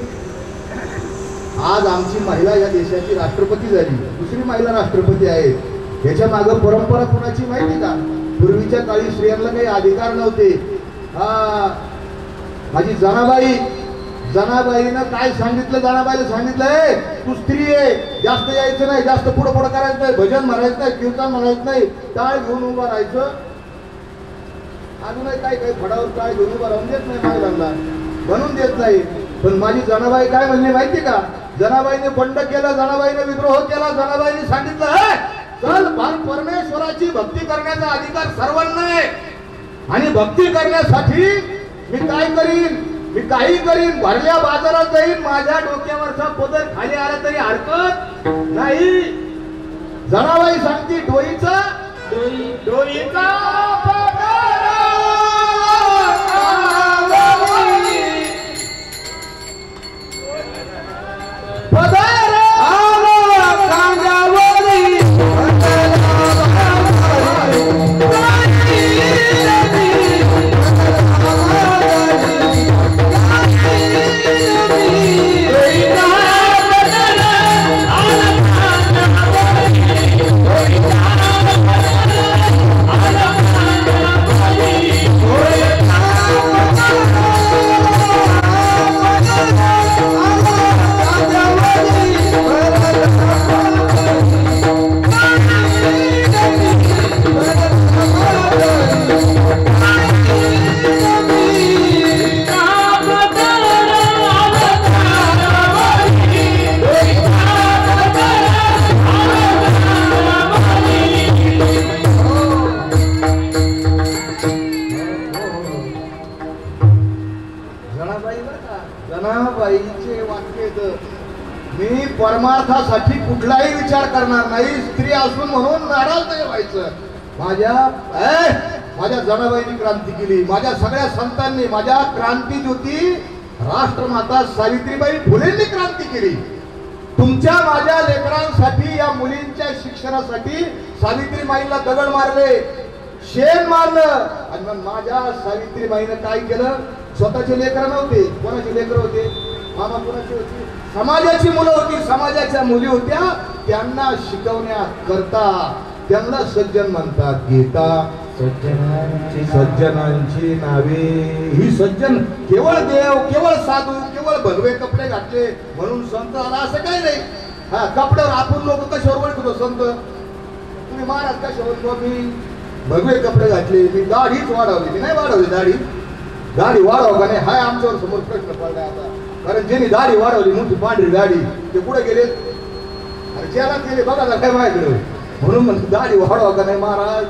आज आमची महिला या देशाची राष्ट्रपती झाली. दुसरी महिला राष्ट्रपती आहे. ह्याच्या मागं परंपरा कुणाची माहिती का. पूर्वीच्या काळी स्त्रियांना काही अधिकार नव्हते. हा माझी जनाबाईनं काय सांगितलं. जनाबाईला सांगितलंय तू स्त्री आहे, जास्त यायचं नाही, जास्त पुढं करायचं नाही, भजन म्हणायचं नाही, कीर्तन म्हणायचं नाही, टाळ घेऊन उभं राहायचं. अजूनही काही फडावर टाळ घेऊन उभं राहून देत नाही महिलांना, म्हणून देत नाही. पण माझी जनाबाई काय म्हणली माहिती का. जनाबाईने बंड केलं, जनाबाईने विद्रोह केला. जनाबाईने सांगितलं चल परमेश्वराची भक्ती करण्याचा अधिकार सर्वांना आहे. आणि भक्ती करण्यासाठी मी काय करीन, मी काही करीन. भरल्या बाजारात जाईन, माझ्या डोक्यावरचा पदर खाली आला तरी हरकत नाही. जनाबाई सांगती डोईचा Oh परमार्थासाठी कुठलाही विचार करणार नाही. स्त्री असून म्हणून नाराज नाही व्हायचं. माझ्या जनाबाईंनी क्रांती केली, माझ्या सगळ्या संतांनी, माझ्या क्रांती ज्योती राष्ट्रमाता सावित्रीबाई फुलेंनी क्रांती केली. तुमच्या माझ्या लेकरांसाठी, या मुलींच्या शिक्षणासाठी सावित्रीबाईंना दगड मारले, शेण मारलं. आणि मग माझ्या सावित्रीबाईनं काय केलं? स्वतःचे लेकर नव्हते, कोणाचे लेकर होते? मामा कोणाची होती? समाजाची मुलं होती, समाजाच्या मुली होत्या. त्यांना शिकवण्याकरता त्यांना सज्जन म्हणतात. गीता सज्जनांची नावे. ही सज्जन केवळ देव, केवळ साधू, केवळ भगवे कपडे घातले म्हणून संत आला असं काही नाही. हा, कपड्यावर आपण लोक कशावर ओळखतो संत? तुम्ही महाराज कशावर? मी भगवे कपडे घातले, मी दाढीच वाढवली. मी नाही वाढवली दाढी. दाढी वाढव का नाही हाय आमच्यावर समोर प्रश्न पडला आता. कारण ज्यांनी दाढी वाढवली मोठी पांढरी दाढी ते कुठे गेले? अरे ज्याला गेले बघा ना काय माझ्याकडे. म्हणून म्हणतो दाढी वाढवा का नाही महाराज?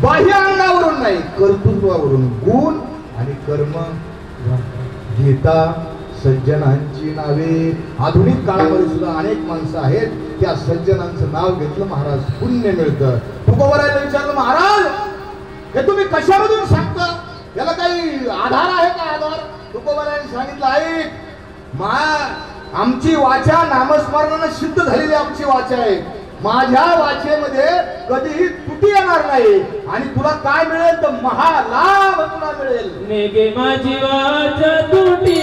बाह्य अंगावरून नाही, कर्तृत्वावरून. गुण आणि कर्म. गीता सज्जनांची नावे. आधुनिक काळामध्ये सुद्धा अनेक माणसं आहेत, त्या सज्जनांचं नाव घेतलं महाराज पुण्य मिळतं. तुकोबारायला विचारलं, महाराज हे तुम्ही कशामधून सांगता? याला काही आधार आहे का? आधार? तुकोबारायने सांगितलं, ऐक, आमची वाचा नामस्मरणानं सिद्ध झालेली आमची वाचा आहे. माझ्या वाचेमध्ये कधीही तुटी येणार नाही. आणि तुला काय मिळेल? तर महालाभ तुला मिळेल. मेघे माझी वाचा तुटी,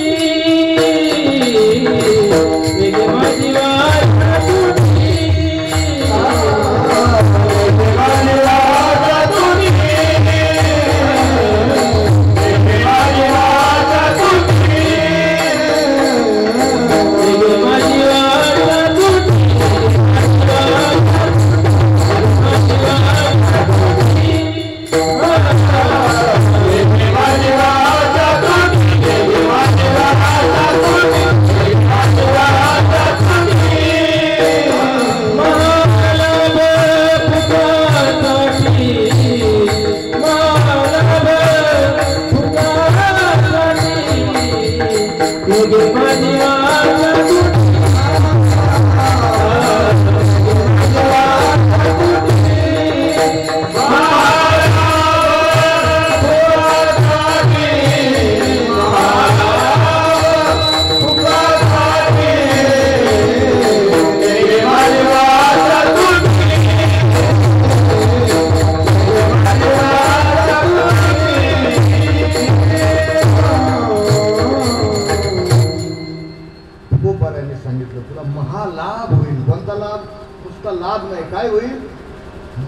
मेघे माझी वाचा तुटी, मेघे माझी वाचा तुटी, मेघे माझी वाचा तुटी, मेघे माझी वाचा तुटी.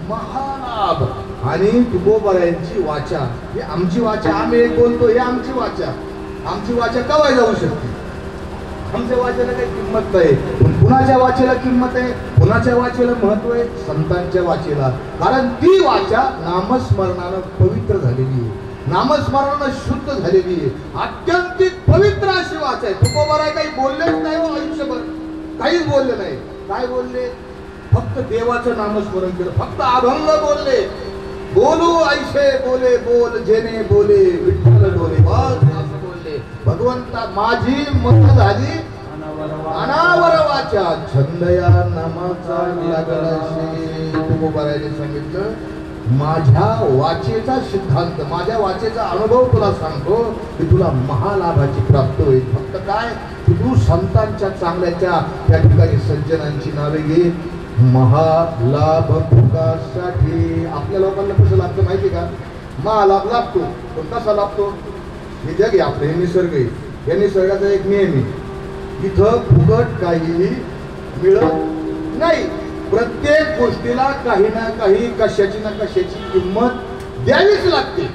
महालाभ. आणि तुकोबारायांची वाचा, ही आमची वाचा. आम्ही एक बोलतो, हे आमची वाचा. आमची वाचा कवाय जाऊ शकते? आमच्या वाचेला काही किंमत नाही. पण कुणाच्या वाचेला किंमत आहे? कुणाच्या वाचेला महत्व आहे? संतांच्या वाचेला. कारण ती वाचा नामस्मरणानं पवित्र झालेली आहे, नामस्मरणानं शुद्ध झालेली आहे. अत्यंतिक पवित्र अशी वाचा आहे. तुकोबाराय काही बोललेच नाही हो आयुष्यभर, काहीच बोलले नाही. काय बोलले? फक्त देवाचं नामस्मरण केलं, फक्त अभंग बोलले. बोलू ऐसे बोले बोल जेने बोले विठ्ठल डोले. बस असं बोलले. भगवंता माझी मत झाली अनावर वाचा, छंदया नामाचा लागलाशी. तुकोबारायने सांगितलं, माझ्या वाचेचा सिद्धांत, माझ्या वाचेचा अनुभव तुला सांगतो की तुला महालाभाची प्राप्ती होईल. फक्त काय? तू संतांच्या चांगल्याच्या त्या ठिकाणी सज्जनांची नावे घे. महालाभ भोगासाठी. आपल्या लोकांना कसं लागतं माहिती का? महालाभ लागतो, पण कसा लागतो? हे जग आहे आपलं, हे निसर्ग आहे. या निसर्गाचा एक नियम आहे, इथं फुकट काहीही मिळत नाही. प्रत्येक गोष्टीला काही ना काही, कशाची ना कशाची किंमत द्यावीच लागते.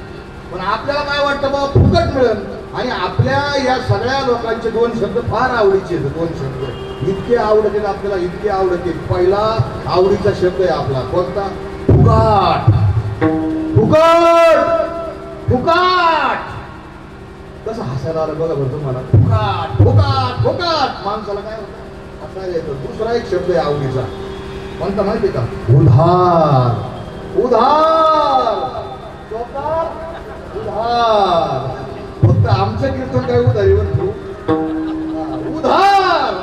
पण आपल्याला काय वाटतं बाबा फुकट मिळेल. आणि आपल्या या सगळ्या लोकांचे दोन शब्द फार आवडीचे आहेत. दोन शब्द इतके आवडते आपल्याला, इतके आवडते. पहिला आवडीचा शब्द आहे आपला कोणता? फुकाट. फुकट फुकाट. कसं हसायला आलं बघा बरं तुम्हाला. फुकाट फुकाट फुकाट. माणसाला काय होतं? हसायला येतं. दुसरा एक शब्द आहे आवडीचा, कोणता माहिती का? उधार. उधार. उधार. फक्त आमचं कीर्तन काय उधारीवर ठेवू? उधार.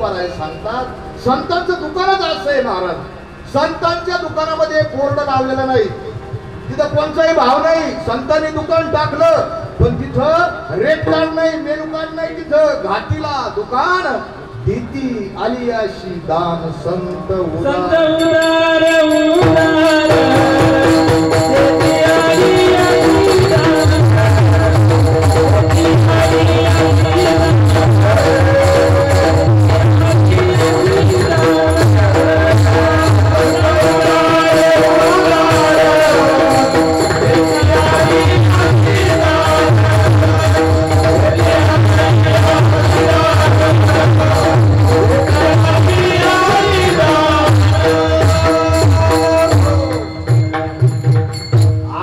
तुकोबाराय सांगतात संतांचं दुकानच असं आहे महाराज. संतांच्या दुकानामध्ये बोर्ड लावलेला नाही, तिथं कोणताही भाव नाही. संतांनी दुकान टाकलं पण तिथं रेट कार्ड नाही, मेनू कार्ड नाही. तिथं घाटीला दुकान देती आली अशी दान संत संत उदार. उदार उदार देती आली अशी दान.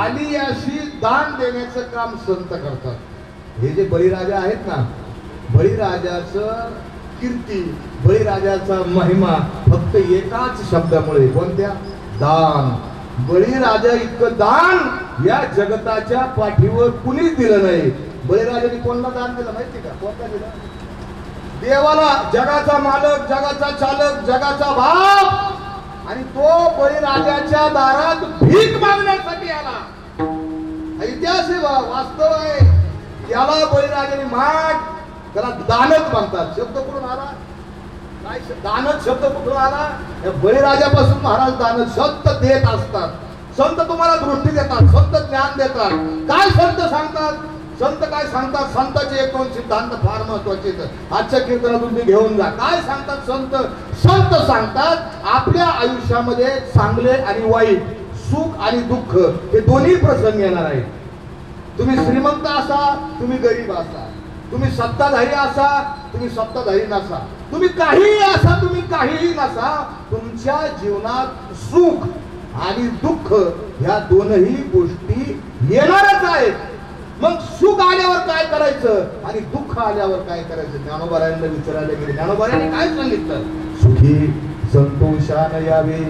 आली अशी दान देण्याचं काम संत करतात. हे जे बळीराजा आहेत ना, बळीराजाचं कीर्ती, बळीराजाचा महिमा फक्त एकाच शब्दामुळे, कोणत्या? दान. बळीराजा इतकं दान या जगताच्या पाठीवर कुणीच दिलं नाही. बळीराजाने कोणाला दान दिलं माहिती का? कोणता दिलं? देवाला. जगाचा मालक, जगाचा चालक, जगाचा बाप. आणि तो बळीराजाच्या दारात भीक मागण्यासाठी आला. इतिहास आहे, वास्तव आहे. त्याला बळीराजाने माग, त्याला दानच म्हणतात. शब्द कुठून आला? काय दानच शब्द कुठून आला? या बळीराजापासून महाराज दानच. संत देत असतात. संत तुम्हाला दृष्टी देतात, संत ज्ञान देतात. काय संत सांगतात? संत काय सांगतात? संतांचे एक दोन सिद्धांत फार महत्वाचे आहेत. आजच्या कीर्तनातून तुम्ही घेऊन जा. काय सांगतात संत? संत सांगतात आपल्या आयुष्यामध्ये चांगले आणि वाईट, सुख आणि दुःख हे दोन्ही प्रसंग येणार आहेत. तुम्ही श्रीमंत असा, तुम्ही गरीब असा, तुम्ही सत्ताधारी असा, तुम्ही सत्ताधारी नसा, तुम्ही काहीही असा, तुम्ही काहीही नसा, तुमच्या जीवनात सुख आणि दुःख ह्या दोनही गोष्टी येणारच आहेत. मग सुख आल्यावर काय करायचं आणि दुःख आल्यावर काय करायचं? ज्ञानोबारायांना विचारायला गेले. ज्ञानोबारायांनी काय सांगितलं? सुखी संतोषान यावे,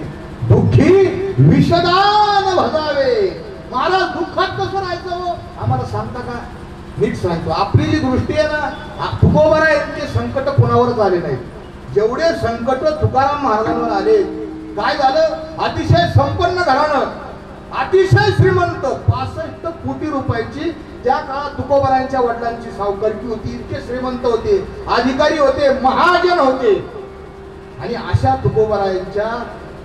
दुःखी विषदान भजावे. महाराज दुःखात कसं राहायचं हो? आम्हाला सांगता का? नीट सांगतो. आपली जी दृष्टी आहे ना, तुकोबारायांचे संकट कुणावरच आले नाहीत. जेवढे संकट तुकाराम महाराजांवर आले, काय झालं? अतिशय संपन्न घराणं, अतिशय श्रीमंत, 65 कोटी रुपयाची त्या काळात तुकोबारायांच्या वडिलांची सावकारकी होती. इतके श्रीमंत होते, अधिकारी होते, महाजन होते. आणि अशा तुकोबारायांच्या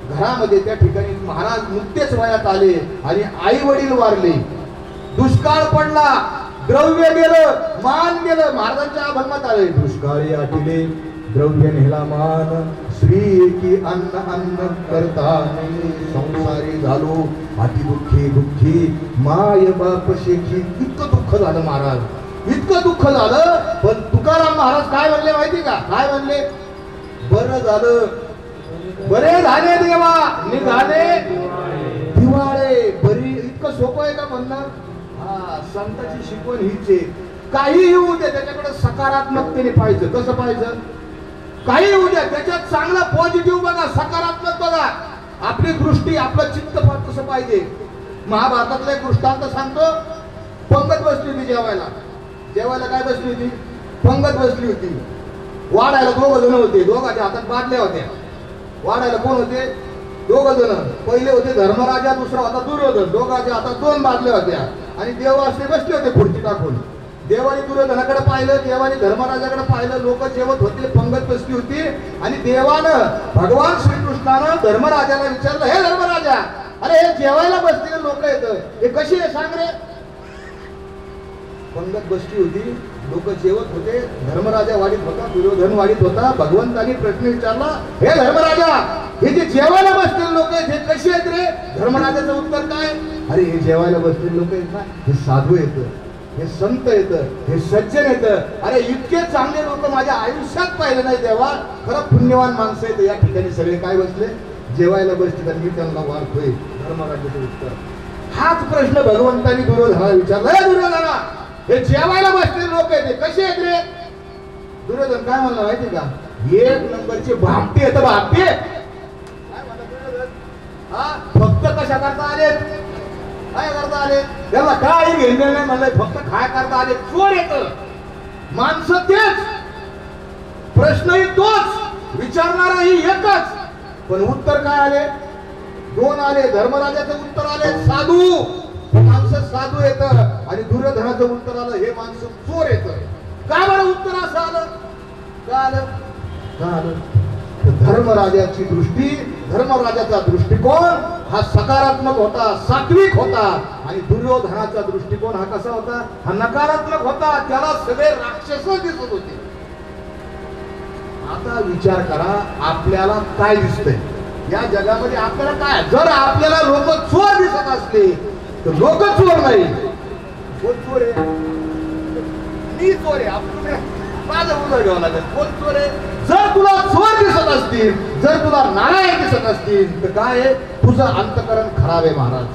घरामध्ये त्या ठिकाणी महाराज नुकतेच वयात आले आणि आई वडील वारले. दुष्काळ पडला, द्रव्य गेलं, मान गेलं. महाराजांच्या अभंगात आले, दुष्काळी आटिले द्रव्य नेला मान, श्री की अन्न अन्न करता संसारी झालो, अति दुःखी दुःखी माय बाप शेखी. इतकं दुःख झालं महाराज, इतकं दुःख झालं. पण तुकाराम महाराज काय म्हणले माहिती का? काय म्हणले? बरं झालं, बरे झाले देवा, निघाले दिवाळे. बरी इतकं सोपं आहे का म्हणणं? हा, संताची शिकवण हीच आहे. काही होऊ दे त्याच्याकडे सकारात्मकतेने पाहिजे. कसं पाहिजे? काही होऊ द्या त्याच्यात चांगला पॉझिटिव्ह बघा, सकारात्मक बघा. आपली दृष्टी, आपलं चित्त कसं पाहिजे? महाभारतातला एक दृष्टांत सांगतो. पंगत बसली होती जेवायला. जेवायला काय बसली होती? पंगत बसली होती. वाढायला 2 जण होते, दोघांच्या हातात बादल्या होत्या. वाढायला कोण होते? 2 जण. पहिले होते धर्मराजा, दुसरा होता दुर्योधन. दोघांच्या हातात 2 बादल्या होत्या आणि देवाश्री बसले होते खुर्ची टाकून. देवाने दुर्योधनाकडे पाहिलं, देवाने धर्मराजाकडे पाहिलं. लोक जेवत होते, पंगत बसली होती. आणि देवानं, भगवान श्रीकृष्णानं धर्मराजाला विचारलं, हे धर्मराजा, अरे हे जेवायला बसलेले लोक येत, हे कशी आहे सांग रे? पंगत बसली होती, लोक जेवत होते, धर्मराजा वाढीत होता, दुर्योधन वाढीत होता. भगवंतानी प्रश्न विचारला, हे धर्मराजा, हे जे जेवायला बसलेले लोक आहेत हे कशी आहेत रे? धर्मराजाचं उत्तर काय? अरे हे जेवायला बसलेले लोक आहेत ना, हे साधू आहेत, हे संत येत, हे सज्जन येत. अरे इतके चांगले लोक माझ्या आयुष्यात पाहिले नाही देवा. खरं पुण्यवान माणसं येत. या ठिकाणी सगळे काय बसले? जेवायला बसले. तर मी त्यांना वारतोय. धर्मराजाचं उत्तर. हाच प्रश्न भगवंतानी दुर्योधनाला विचारला, हे दुर्योधना, हे जेवायला बसलेले लोक आहेत, हे कसे आहेत रे? दुर्योधन काय म्हणला माहिती का? 1 नंबरचे भामटे येत. भामटे काय म्हणला दुर्योधन? हा, फक्त कशा करता आले? काय करता आले? त्याला काही घेणं नाही म्हणलंय, फक्त काय करता आले? चोर येत. माणसं तेच, प्रश्नही तोच. विचारणाराही एकच, पण उत्तर काय आले? दोन आले. धर्मराजाचं उत्तर आले साधू, माणसं साधू येत, आणि दुर्योधनाचं उत्तर आलं हे माणसं चोर येत. का बरं उत्तर असं आलं? का आलं? का आलं? धर्मराजाची दृष्टी, धर्मराजाचा दृष्टिकोन हा सकारात्मक होता, सात्विक होता, आणि दुर्योधनाचा दृष्टिकोन हा कसा होता? हा नकारात्मक होता. त्याला सगळे राक्षस दिसत होते. आता विचार करा, आपल्याला काय दिसतंय या जगामध्ये? आपल्याला काय? जर आपल्याला लोक चोर दिसत असले तर लोक चोर नाही. कोण चोर आहे? मी चोर आहे. आपण माझं उदर घ्यावं लागेल. कोण चोर आहे? जर तुला चोर दिसत असतील, जर तुला नालायक दिसत असतील, तर काय आहे? तुझं अंतकरण खराब आहे महाराज.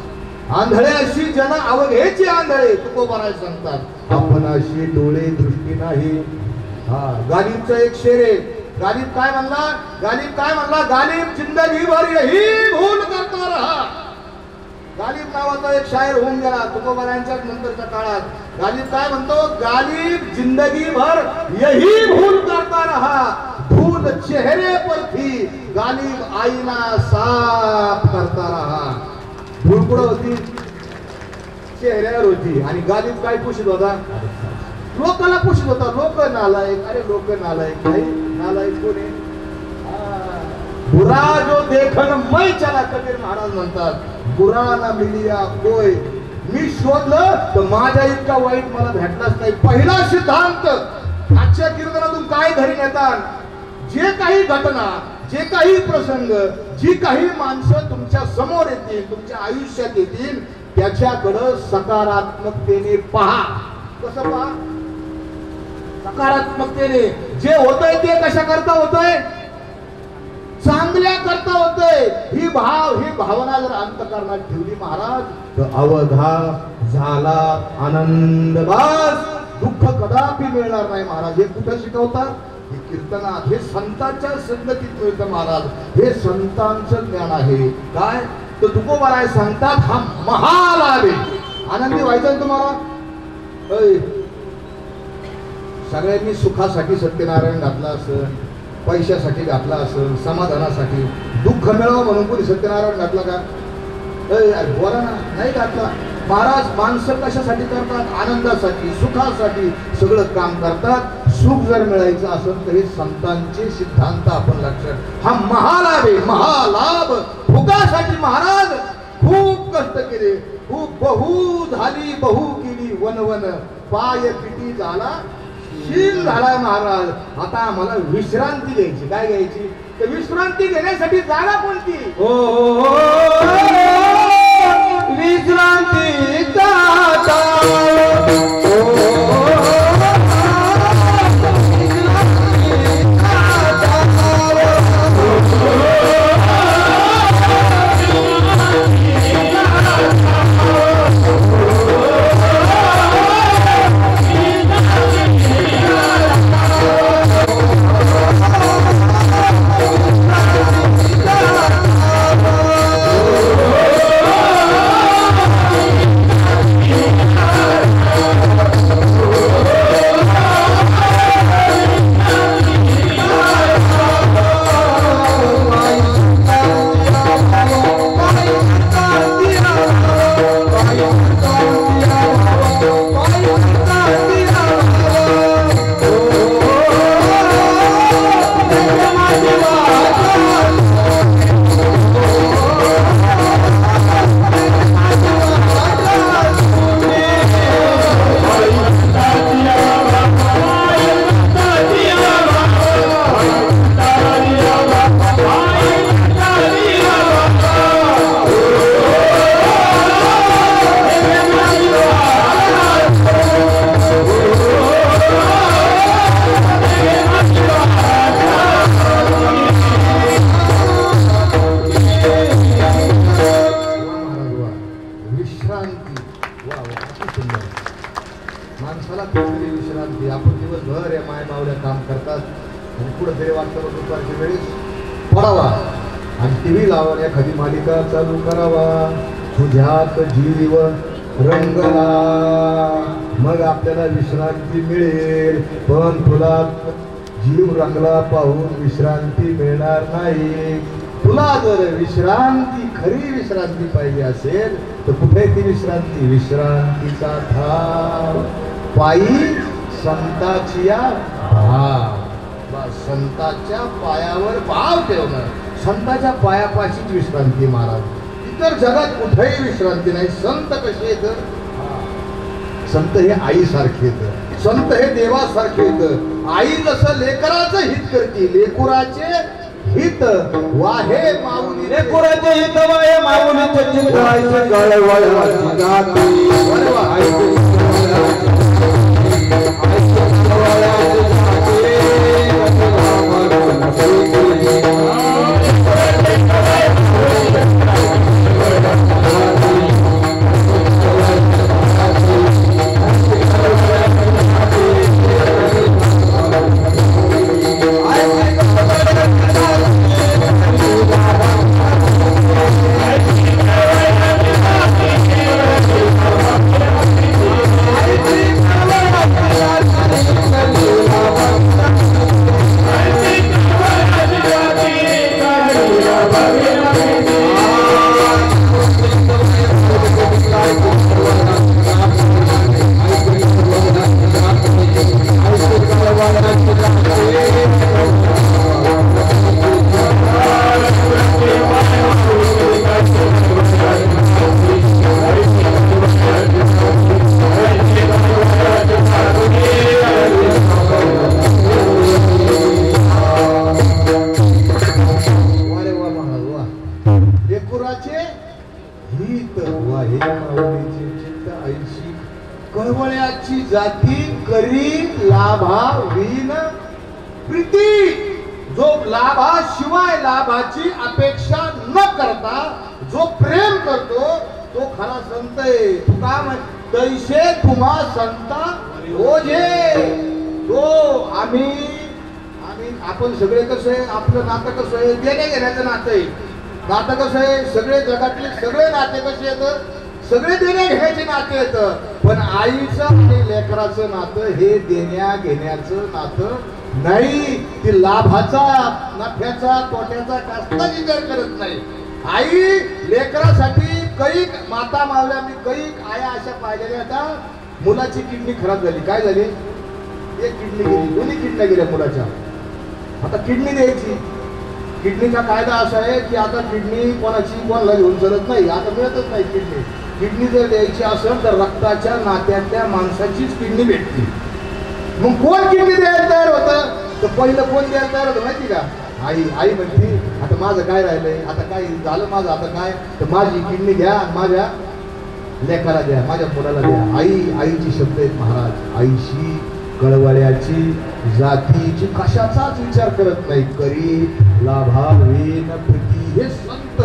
आंधळे अशी जन अवघेची आंधळे तुकोबाराय सांगतात. आपण अशी डोळे दृष्टी नाही. हा गालिबचा एक शेर आहे. गालिब काय म्हणला? गालिब काय म्हणला? गालिब जिंदगी भर यही भूल करता रहा. गालिब नावाचा एक शायर होऊन गेला तुकोबारायांच्या नंतरच्या काळात. गालिब काय म्हणतो? गालिब जिंदगी भर यही भूल करता रहा, भूल चेहरे पर थी, गालिब आईना साफ करता रहा. भूल कुठं होती? चेहऱ्यावर होती. आणि गालिब काय पुशीत होता? लोकाला पुशीत होता. लोक नालायक, अरे लोक नालायक नाही. नालायक कोण आहे? बुरा जो देखन मै चला, कबीर महाराज म्हणतात. बुरा ना मिलिया कोय. मी शोधलं तर माझ्या इतका वाईट मला भेटलाच नाही. पहिला सिद्धांत आजच्या कीर्तनातून काय धरी नेतात? जे काही घटना, जे काही प्रसंग, जी काही माणसं तुमच्या समोर येतील, तुमच्या आयुष्यात येतील, त्याच्याकडं सकारात्मकतेने पहा. कसं पहा? सकारात्मकतेने. जे होतंय ते कशा करता होतंय? चांगल्या करता होतंय. ही भावना जर अंतःकरणात ठेवली महाराज, तर अवधा झाला आनंद. बस दुःख कदापि मिळणार नाही महाराज. हे कुठं शिकवतात? हे कीर्तनात, हे संतांच्या संगतीत मिळतं महाराज. हे संतांचं ज्ञान आहे. काय? तर तुकोबाराय सांगतात, हा महालाभ आहे. आनंदी व्हायचं तुम्हाला. सगळ्यांनी सुखासाठी सत्यनारायण घातला असेल, पैशासाठी घातला असेल, समाधानासाठी. दुःख मिळावं म्हणून कोणी सत्यनारायण घातला का? बोला ना, नाही घातला. महाराज माणसं कशासाठी करतात? आनंदासाठी, सुखासाठी सगळं काम करतात. सुख जर मिळायचं असेल तर हे संतांचे सिद्धांत आपण लक्षात. हा महालाभ आहे, महालाभ. भुगासाठी महाराज खूप कष्ट केले. खूप बहु झाली, बहु केली वनवन, पाय पिटी झाला शील झाला महाराज. आता आम्हाला विश्रांती घ्यायची. काय घ्यायची? तर विश्रांती घेण्यासाठी जागा कोणती? विश्रांतीचा माणसाला कुठेतरी विश्रांती. आपण दिवसभर या माय मावल्या काम करतात आणि कुठेतरी वाटतं दुपारच्या वेळेस पडावा आणि टीव्ही लावा, एखादी मालिका चालू करावा. तुझ्यात जीव रंगला, मग आपल्याला विश्रांती मिळेल. पण तुला जीव रंगला पाहून विश्रांती मिळणार नाही. तुला जर विश्रांती, खरी विश्रांती पाहिजे असेल तर कुठे ती विश्रांती? विश्रांतीचा धाम पायी संताची या भाव. संताच्या पायावर भाव ठेवणं, संताच्या पायापाशीच विश्रांती महाराज. इतर जगात कुठेही विश्रांती नाही. संत कसे येत? संत हे आईसारखे येत, संत हे देवासारखे येत. आई जसं लेकराचं हित करते, लेकुराचे हित वाहे माऊली, लेकुराचे हित वाहे माऊलीचे चित्रायचे गळवळाची जाती. कळवळ्याची जाती करी लाभावीन प्रीती. जो लाभाशिवाय लाभाची अपेक्षा न करता जो प्रेम करतो तो खरा संत आहे. तुका तैसे तुम्हा संता ओझे. तो आम्ही आपण सगळे कसं आहे, आपलं नातं कसं आहे, देणे घेण्याचं नातं आहे. नातं कसं आहे, सगळे जगातले सगळे नाते कसे येतं, सगळे देण्या घेण्याचे नाते येतं. पण आईचं आणि लेकराचं नातं हे देण्या घेण्याचं नातं नाही. ती लाभाचा, नफ्याचा, तोट्याचा कसलाच विचार करत नाही. आई लेकरासाठी कैक माता मावल्या, मी कैक आया अशा पाहिलेल्या. आता मुलाची किडनी खराब झाली. काय झाली? एक किडनी गेली, दोन्ही किडन्या गेल्या मुलाच्या. आता किडनी द्यायची. किडनीचा कायदा असा आहे की आता किडनी कोणाला घेऊन चालत नाही, आता मिळतच नाही किडनी. किडनी जर द्यायची असेल तर रक्ताच्या नात्यातल्या माणसाचीच किडनी भेटते. मग कोण किडनी द्यायला तयार होतं? तर पहिलं कोण द्यायला तयार होतं माहिती का? आई. आई म्हणते आता माझं काय राहिलंय, आता काय झालं माझं, आता काय, तर माझी किडनी घ्या, माझ्या लेकाला द्या, माझ्या मुलाला द्या. आईची शब्द आहेत महाराज. आईशी कळवळ्याची जातीची कशाचाच विचार करत नाही. करी लाभावीन प्रीती. हे संत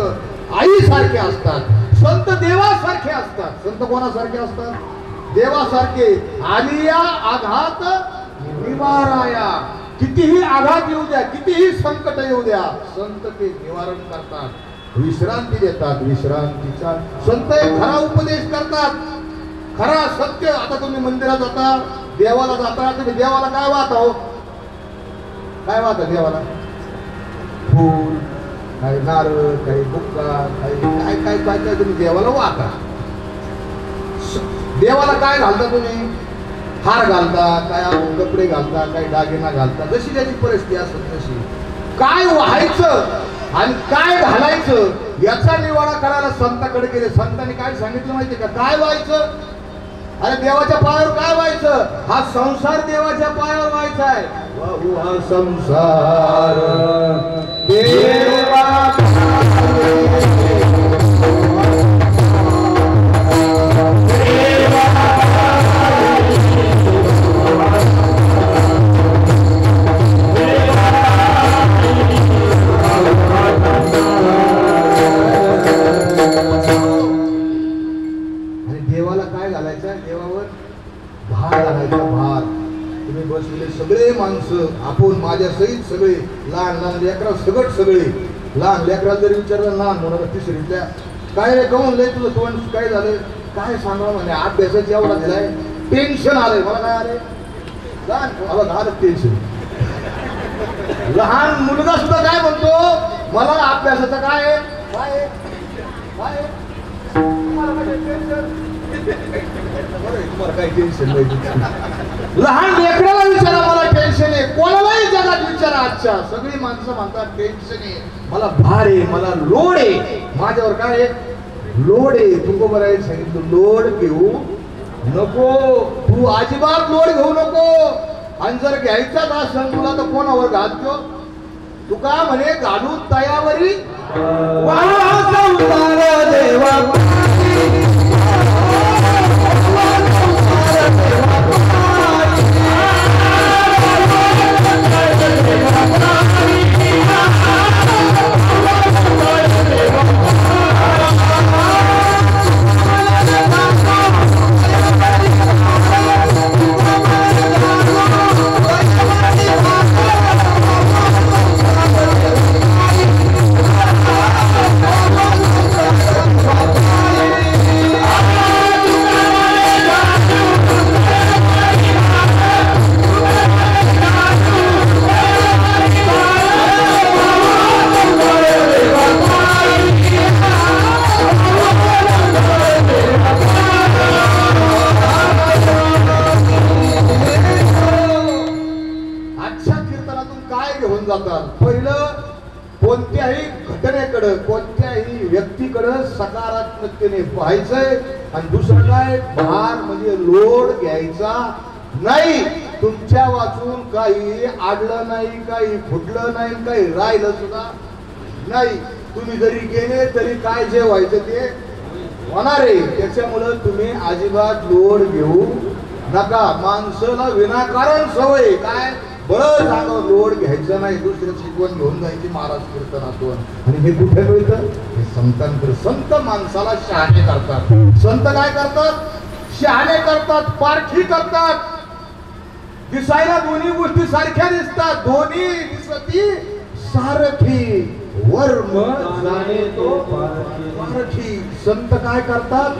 आईसारखे असतात. संत देवासारखे असतात. संत कोणासारखे असतात? देवासारखे. आलिया आघात निवाराया. कितीही आघात येऊ द्या, कितीही संकट येऊ द्या, संत ते निवारण करतात, विश्रांती देतात. विश्रांतीचा संत खरा उपदेश करतात, खरा सत्य. आता तुम्ही मंदिरात जाता, देवाला जाता, तुम्ही देवाला काय वाहता हो? काय वाहता देवाला? फूल, काही नारळ, काही बुक्का, काही काय काय काय काय तुम्ही देवाला वाहता. देवाला काय घालता तुम्ही? हार घालता, काय कपडे घालता, काही दागिना घालता, जशी त्याची परिस्थिती असत तशी. काय व्हायचं आणि काय घालायचं याचा निवाडा करायला संताकडे गेले. संतांनी काय सांगितलं माहिती का? काय व्हायचं? अरे देवाच्या पायावर काय व्हायचं? हा संसार देवाच्या पायावर व्हायचा आहे. हा संसार देवा. देवावर भार घालायचा. भार. तुम्ही बसलेले सगळे माणसं, आपण माझ्या सहित सगळे, लहान लहान लेकरा सगळं, सगळे लहान लेकराला जरी विचारलं, लहान मुलाला तिसरीतल्या, काय रे कमून लय तुझं तोंड काय झालं, काय सांगा म्हणे, अभ्यासाची एवढा दिलाय, टेन्शन आलंय मला. काय आलंय? लहान आलं टेन्शन. लहान मुलगा सुद्धा काय म्हणतो, मला अभ्यासाचं काय आहे? काय आहे? काय आहे? तुम्हाला काय टेन्शन? तुम्हाला काही टेन्शन नाही. लहान लेकराला विचारा मला टेन्शन आहे. कोणालाही जगात विचारा. आजच्या सगळी माणसं म्हणतात टेन्शन आहे, मला भार आहे, मला लोड आहे. माझ्यावर काय आहे? लोड आहे. तुकोबा राय सांगितलं लोड घेऊ नको. तू अजिबात लोड घेऊ नको. आणि जर घ्यायचाच असेल तुला तर कोणावर घालतो? तू का म्हणे घालू तयावरी देवा. पहिलं कोणत्याही घटनेकडे कोणत्याही व्यक्तीकडे सकारात्मकतेने पाहायचंय. आणि दुसरं काय, भार म्हणजे लोड घ्यायचा नाही. तुमच्या वाचून काही आडलं नाही, काही फुटलं नाही, काही राहिलं सुद्धा नाही. तुम्ही जरी गेले तरी काय जे व्हायचं ते होणार आहे. त्याच्यामुळं तुम्ही अजिबात लोड घेऊ नका. माणसाला विनाकारण सवय काय, बरं झालं लोड घ्यायचं नाही. दुसरं शिकवण घेऊन जायची महाराज कीर्तनातून. आणि हे कुठे मिळतं? हे संतांकडे. संत माणसाला शहाणे करतात. संत काय करतात? शहाणे करतात, पारखी करतात. दिसायला दोन्ही गोष्टी सारख्या दिसतात. दोन्ही दिसती सारखी वर्म जाणे तो पारखी. संत काय करतात?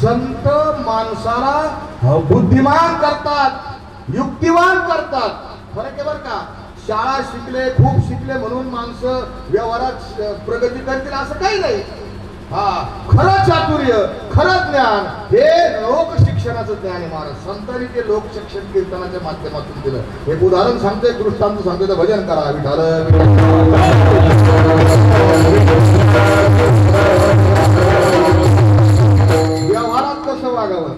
संत माणसाला बुद्धिमान करतात, युक्तिवान करतात. फरक आहे बरं का. शाळा शिकले, खूप शिकले म्हणून माणसं व्यवहारात प्रगती करतील असं काही नाही. हा खरं चातुर्य, खरं ज्ञान हे लोक शिक्षणाचं ज्ञान आहे. महाराज संतांनी ते लोक शिक्षण कीर्तनाच्या माध्यमातून दिलं. एक उदाहरण सांगतोय, दृष्टांत सांगतोय, तर भजन करा विठाल. व्यवहारात कसं वागावं,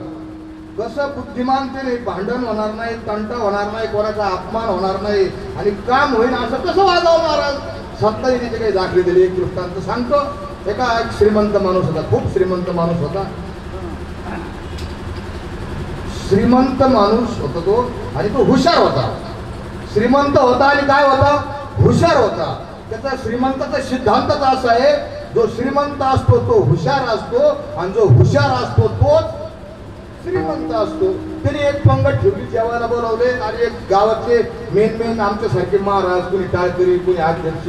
कसं बुद्धिमानतेने भांडण होणार नाही, तंटा होणार नाही, कोणाचा अपमान होणार नाही आणि काम होईल असं कसं वागावं महाराज. संतांनी तिथे काही दाखले दिले. एक दृष्टांत सांगतो. एक श्रीमंत माणूस होता, खूप श्रीमंत माणूस होता. श्रीमंत माणूस होता तो, आणि तो हुशार होता. श्रीमंत होता आणि काय होता? हुशार होता. त्याचा श्रीमंताचा सिद्धांतच असा आहे, जो श्रीमंत असतो तो हुशार असतो, आणि जो हुशार असतो तोच श्रीमंत असतो. त्याने एक पंगत ठेवली, जेवायला बोलावले. आणि एक गावाचे मेन आमच्यासारखे महाराज, कुणी टाळकरी, कुणी अध्यक्ष,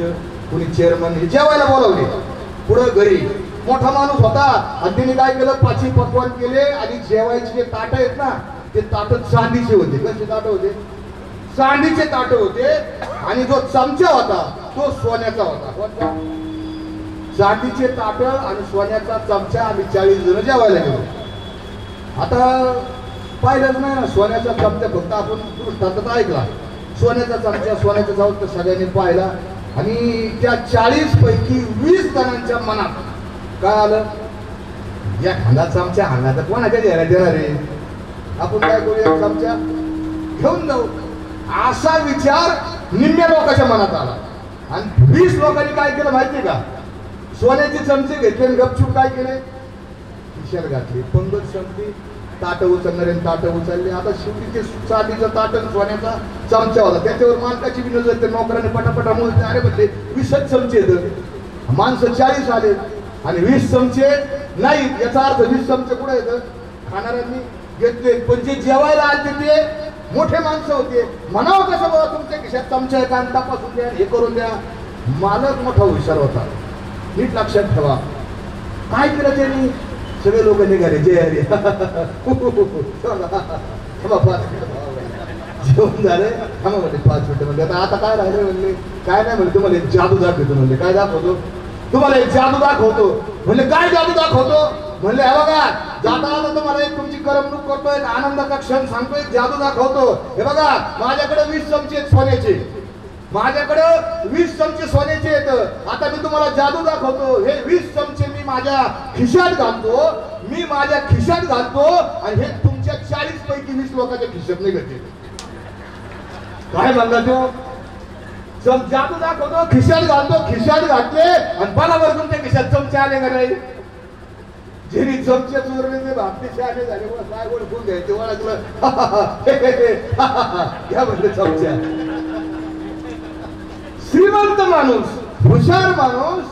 कुणी चेअरमन, हे जेवायला बोलावले. पुढं घरी मोठा माणूस होता, आणि त्याने काय केलं, पाची पकवान केले. आणि जेवायचे जे ताट आहेत ना, ते ताट चांदीचे होते. कसे ताट होते? चांदीचे ताट होते. आणि जो चमचा होता तो सोन्याचा होता. चांदीचे ताट आणि सोन्याचा चमचा. आम्ही 40 जण जेवायला गेलो. आता पाहिलंच नाही ना, सोन्याचा चमचा फक्त आपण दृष्टांत ऐकला. सोन्याचा चमचा, सोन्याचा चमचा सगळ्यांनी पाहिला. आणि त्या 40 पैकी 20 जणांच्या मनात काय आलं, या खांदा चमचा हाणला तर कोणाच्या द्यायला देणार आहे, आपण काय करू, एक चमचा घेऊन जाऊ, असा विचार निम्म्या लोकांच्या मनात आला. आणि 20 लोकांनी काय केलं माहितीये का, सोन्याचे चमचे घेतले आणि गपचूप काय केले, खिशात घातली. पंगत संपली, ताट उचलणारे ताट उचलले. आता शेवटी ते चांदीचा ताट आणि सोन्याचा चमचा होता. त्याच्यावर मालकाची बी नजर, ते नोकराने पटापटा मोजले. अरे म्हणते 20 चमचे येत, माणसं 40 आले आणि 20 चमचे नाही. याचा अर्थ 20 चमचे कुठे येतं, खाणाऱ्यांनी घेतले. पण जे जेवायला आले ते मोठे माणसं होते. म्हणावं कसं बाबा, तुमच्या खिशात चमचा आहे का, तपासून द्या, हे करून द्या. मालक मोठा हुशार होता, नीट लक्षात ठेवा. काय केलं त्यांनी, सगळे लोक निघाले, जय हरी. जेवण झाले थांबा म्हणले 5 मिनिटं म्हणले आता काय राहिले म्हणले काय नाही म्हणले तुम्हाला एक जादू दाखवतो म्हणले काय दाखवतो तुम्हाला एक जादू दाखवतो म्हणले काय जादू दाखवतो म्हणले हे बघा जाता जाता तुम्हाला एक तुमची करमणूक करतो एक आनंदाचा क्षण सांगतो एक जादू दाखवतो हे बघा माझ्याकडे 20 चमचे आहेत सोन्याचे माझ्याकडे 20 चमचे सोन्याचे आहेत आता मी तुम्हाला जादू दाखवतो हे 20 चमचे मी माझ्या खिशात घालतो आणि हे तुमच्या 40 पैकी 20 लोकांच्या खिशात नाही घालते काय म्हणला तो जादू दाखवतो खिशात घातले आणि बराबर तुमच्या खिशात चमचे आले का नाही जेरी चमचे चोरले ते भापते आले झाले काय ओळखून घ्यायचे ओळखलं घ्या म्हणले चमच्या श्रीमंत माणूस हुशार माणूस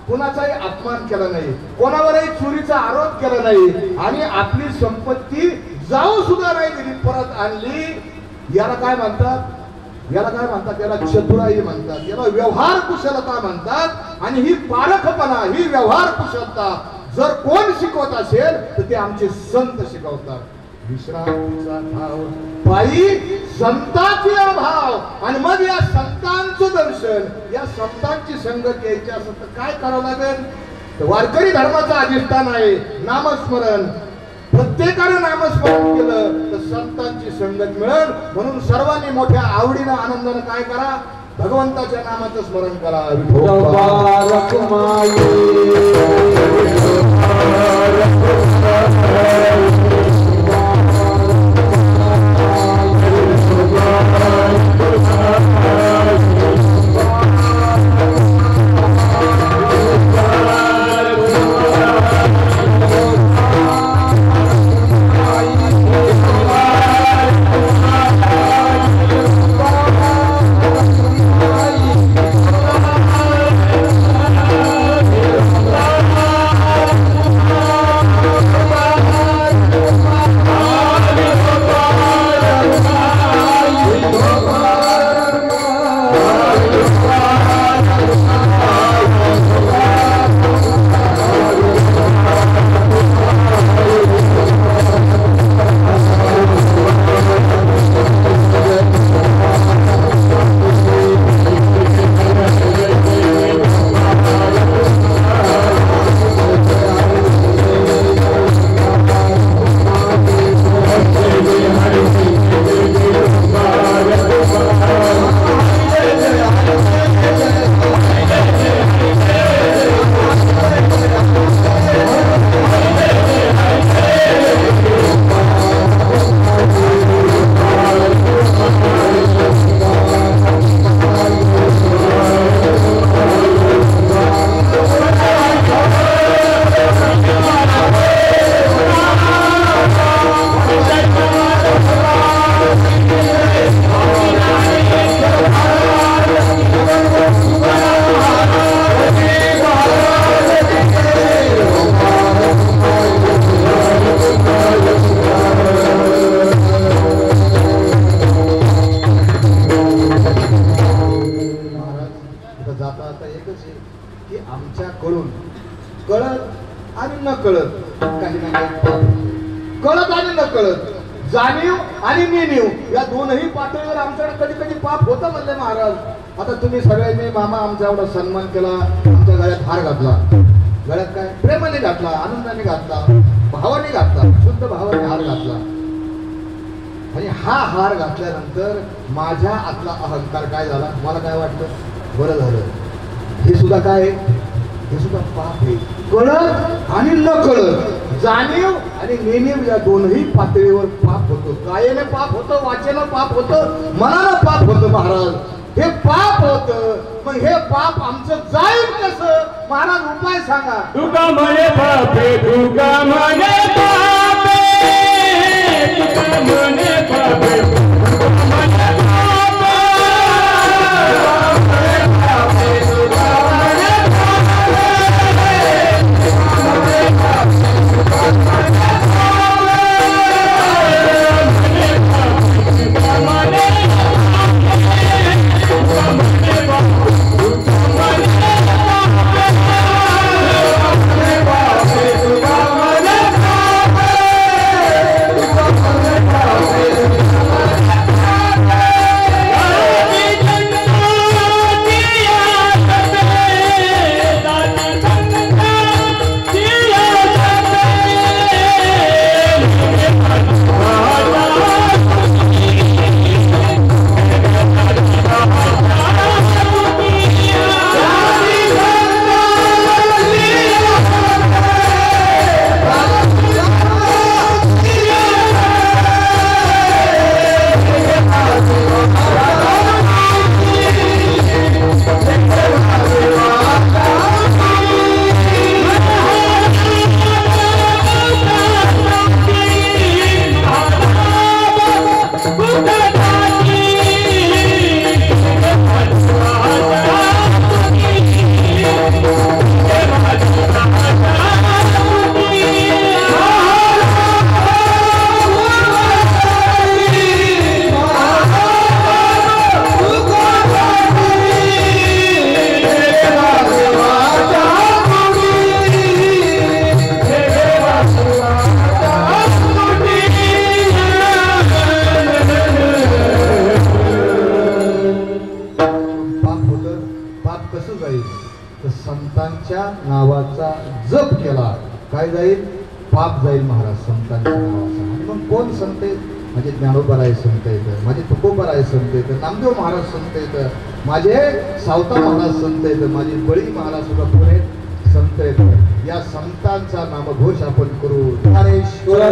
कोणाचाही अपमान केला नाही कोणावरही चोरीचा आरोप केला नाही आणि आपली संपत्ती जाऊ सुद्धा नाही दिली परत आणली याला काय म्हणतात याला चतुराई म्हणतात याला व्यवहार कुशलता म्हणतात आणि ही पारखपणा ही व्यवहार कुशलता जर कोण शिकवत असेल तर ते आमचे संत शिकवतात विश्रांतीचा भाव पायी संतांचे भाव आणि मग या संतांचं दर्शन या संतांची संगत यायची असं तर काय करावं लागेल तर वारकरी धर्माचं अधिष्ठान आहे नामस्मरण प्रत्येकाने नामस्मरण केलं तर संतांची संगत मिळेल म्हणून सर्वांनी मोठ्या आवडीनं आनंदाने काय करा भगवंताच्या नामाचं स्मरण करा जाणीव आणि नेणीव या दोनही पातळीवर आमच्याकडे कधी कधी पाप होतं म्हणले महाराज आता तुम्ही सगळ्यांनी मामा आमचा एवढा सन्मान केला आमच्या गळ्यात हार घातला गळ्यात काय प्रेमाने घातला आनंदाने घातला भावाने घातला शुद्ध भावाने हार घातला आणि हा हार घातल्यानंतर माझ्या आतला अहंकार काय झाला मला काय वाटतं बरं झालं हे सुद्धा काय हे सुद्धा पाप आहे कळत आणि न कळत जाणीव आणि नेणीव या दोनही पातळीवर पाप होतो कायेने पाप होतं वाचेनं पाप होतं मनानं पाप होतं महाराज हे पाप होतं मग हे पाप आमचं जाईल कसं महाराज उपाय सांगा तुका म्हणे पापे तुका म्हणे पापे तुका म्हणे पापे Bye. काय जाईल? पाप जाईल महाराज संतांच्या नावाचा. आणि मग कोण संत आहेत? माझे ज्ञानोबराय संत येतं, माझे तुकोबराय संत येतं, नामदेव महाराज संत येतं, माझे सावता महाराज संत येतं, माझे बळी महाराज सुद्धा कोण आहेत? संत येतं. या संतांचा नामघोष आपण करू. ज्ञानेश्वर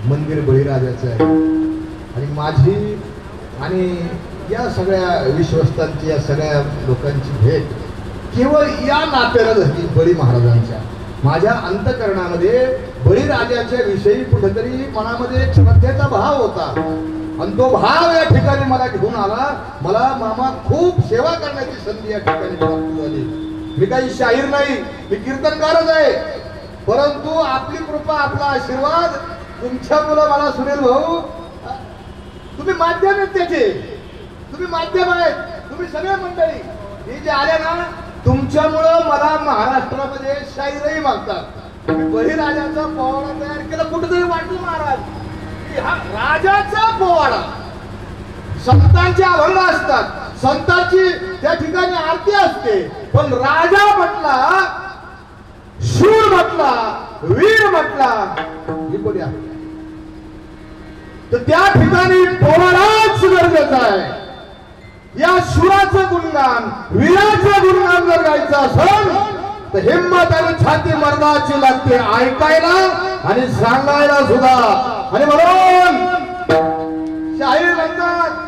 मंदिर बळीराजाचं आहे. आणि माझी आणि या सगळ्या विश्वस्तांची, या सगळ्या लोकांची भेट केवळ या नात्याला झाली, बळी महाराजांच्या. माझ्या अंतःकरणामध्ये बळीराजाच्या विषयी कुठेतरी मनामध्ये एक श्रद्धेचा भाव होता आणि तो भाव या ठिकाणी मला घेऊन आला. मला मामा खूप सेवा करण्याची संधी या ठिकाणी प्राप्त झाली. मी काही शाहीर नाही, मी कीर्तनकारच आहे, परंतु आपली कृपा, आपला आशीर्वाद, तुमच्या मुलं मला सुनील भाऊ, तुम्ही माध्यम आहेत त्याचे, तुम्ही माध्यम आहेत, तुम्ही सगळे मंडळी हे जे आले ना, तुमच्यामुळं मला महाराष्ट्रामध्ये शाहीरही मागतात. तुम्ही बळीराजाचा पोवाडा तयार केला, कुठेतरी वाटलं महाराज की हा राजाचा पोवाडा. संतांचे अभंग असतात, संतांची त्या ठिकाणी आरती असते, पण राजा म्हटला, शूर म्हटला, वीर म्हटला, ही कोणी आहे तर त्या ठिकाणी पोवाडाच गरजेचा आहे. या शूराचं गुणगान, वीराचं गुणगान जर गायचं असेल तर हिम्मत आणि छाती मर्दाची लागते ऐकायला आणि सांगायला सुद्धा. आणि म्हणून शाहीर म्हणतात,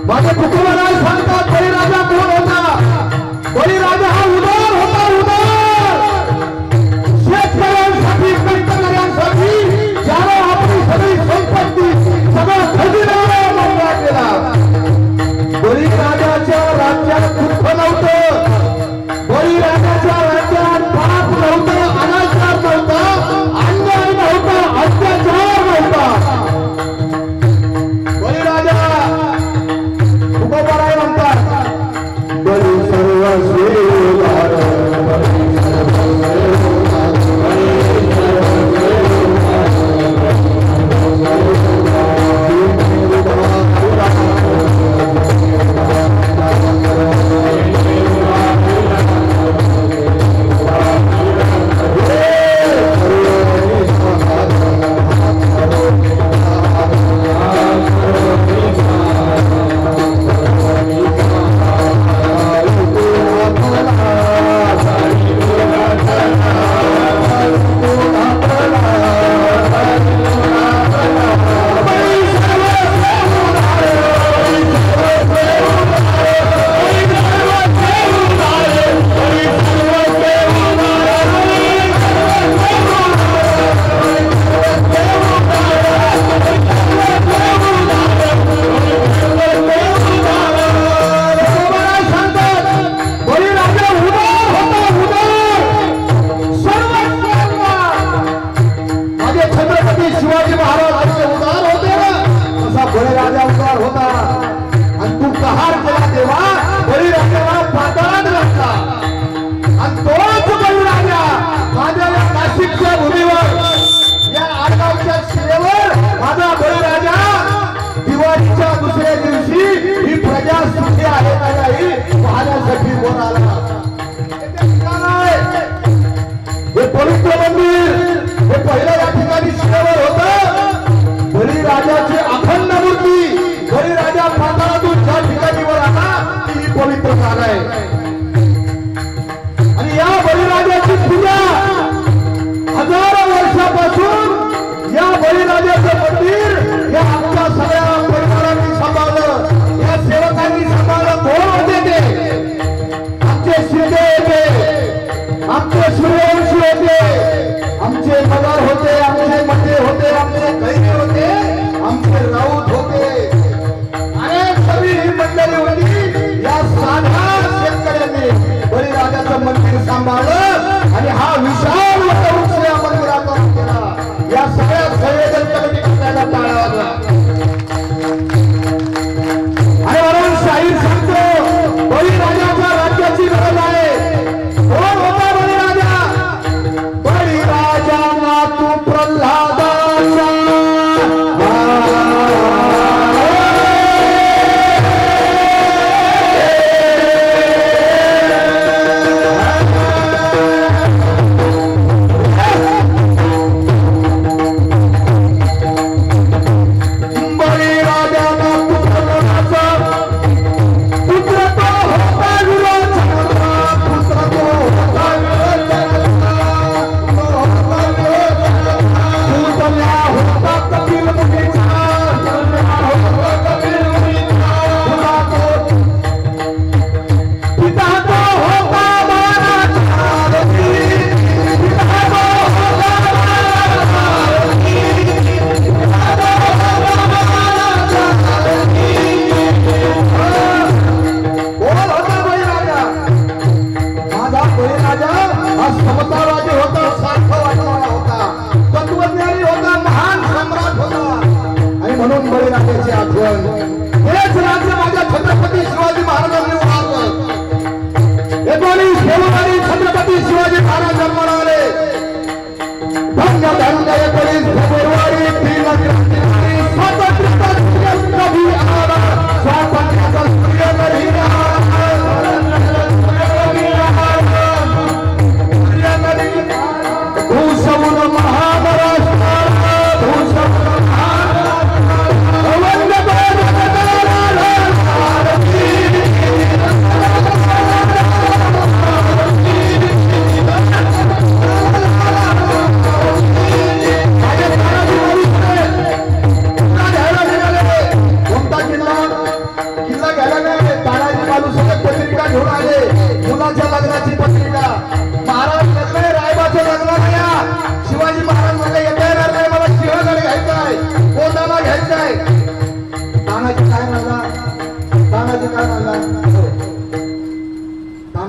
माझ्या कुटुंबाला सांगतात बळीराजा कोण होता? बळीराजा हा उदार होता, उदार शेतकऱ्यांसाठी, कष्टकऱ्यांसाठी ज्याला आपली सगळी संपत्ती सगळा खजिना मोकळा केला. बळीराजाच्या राज्यात दुःख नव्हतं, बळीराजाच्या राज्यात पाप नव्हतं, अनाचार नव्हता, अन्याय नव्हता, अत्याचार नव्हता. बळीराजा तुकोबाराय म्हणतात, बळी सर्वस्वी उदार, बळी सर्वस्वी उदार, बळी सर्वस्वी दुसऱ्या दिवशी ही प्रजा सुखी आहे का नाही पाहण्यासाठी वर आला. हे पवित्र मंदिर हे पहिलं या ठिकाणी शिलेवर होतं. बळीराजाची अखंड मूर्ती बळीराजा पाताळातून ज्या ठिकाणी वर आला ती ही पवित्र जागा आहे. आणि या बळीराजाची पूजा हजारो वर्षापासून या बळीराजाचं मंदिर या आमच्या सगळ्या परिवारांनी सांभाळलं, या सेवकांनी सांभाळलं. कोण होते ते? आमचे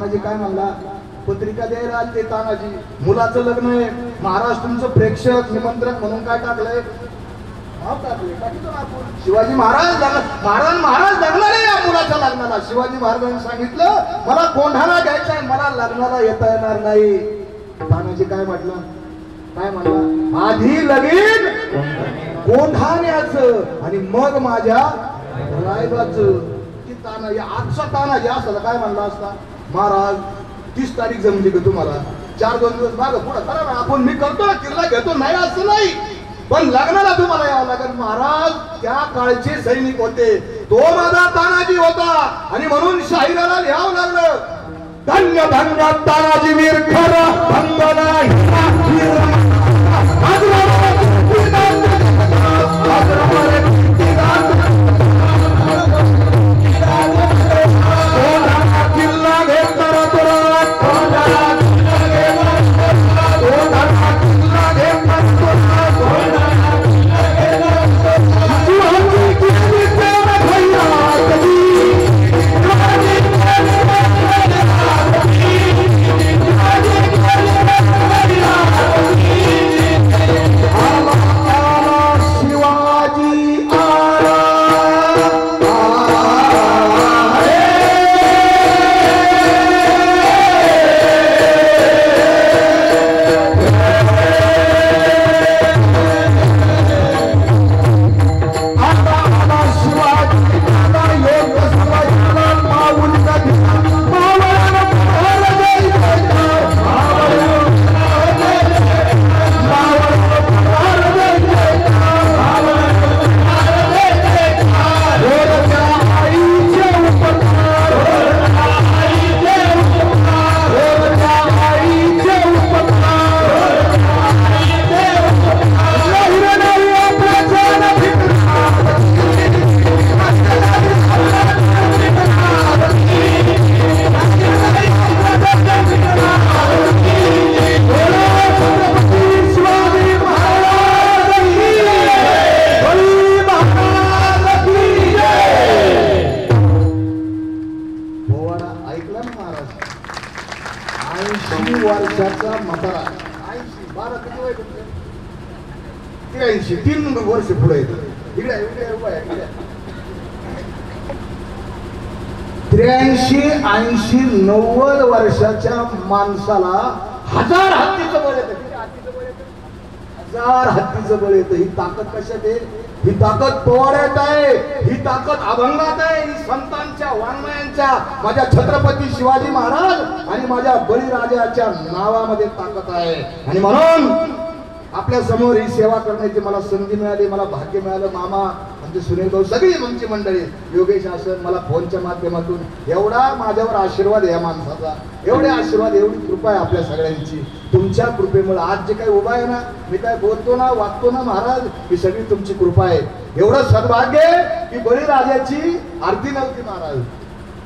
तानाजी काय म्हणला, पत्रिका द्यायला आले ते तानाजी, मुलाचं लग्न आहे, महाराज तुमचं प्रेक्षक निमंत्रक म्हणून काय टाकलंय, नाव टाकले, टाकीतो ना आपण. शिवाजी महाराज महाराज लग्नाला या मुलाच्या लग्नाला. शिवाजी महाराजांनी सांगितलं मला कोंढाणा घ्यायचा आहे, मला लग्नाला येता येणार नाही. तानाजी काय म्हटलं, काय म्हणला, आधी लगीन कोंढाण्याचं आणि मग माझ्या रायबाचं. की तानाजी आजचा तानाजी असता काय म्हणला असता, महाराज 30 तारीख जमली का तुम्हाला, 4-2 दिवस मागं पुढं करा ना, आपण मी करतो ना, किल्ला घेतो, नाही असं नाही, पण लग्नाला तुम्हाला यावं लागेल. महाराज त्या काळचे सैनिक होते, तो माझा तानाजी होता आणि म्हणून शाहिराला लिहावं लागलं, धन्य धन्य तानाजी वीर खरा भंगला किल्ला घेतला वर्षाचा म्हातारा 80 12 किती वय तुमचं 83 3 वर्ष पुढे येतो इकडे इकडे उभा आहे इकडे 83 80 90 वर्षाच्या माणसाला 1000 हत्तीचं बळ येतं 1000 हत्तीचं बळ येतं ही ताकद कशात आहे ही ताकद पोवाड्यात आहे ही ताकद अभंगात आहे ही संतांच्या वाङ्मयांच्या माझ्या छत्रपती शिवाजी महाराज आणि माझ्या बळीराजाच्या नावामध्ये ताकद आहे आणि म्हणून आपल्या समोर ही सेवा करण्याची मला संधी मिळाली मला भाग्य मिळालं मामा आमचे सुनील भाऊ सगळी आमची मंडळी योगेश आसन मला फोनच्या माध्यमातून एवढा माझ्यावर आशीर्वाद आहे या माणसाचा एवढे आशीर्वाद एवढी कृपा आहे आपल्या सगळ्यांची तुमच्या कृपेमुळे आज जे काही उभा आहे ना मी काय बोलतो ना वागतो ना महाराज ही सगळी तुमची कृपा आहे एवढं सद्भाग्य की बळीराजाची आरती नव्हती महाराज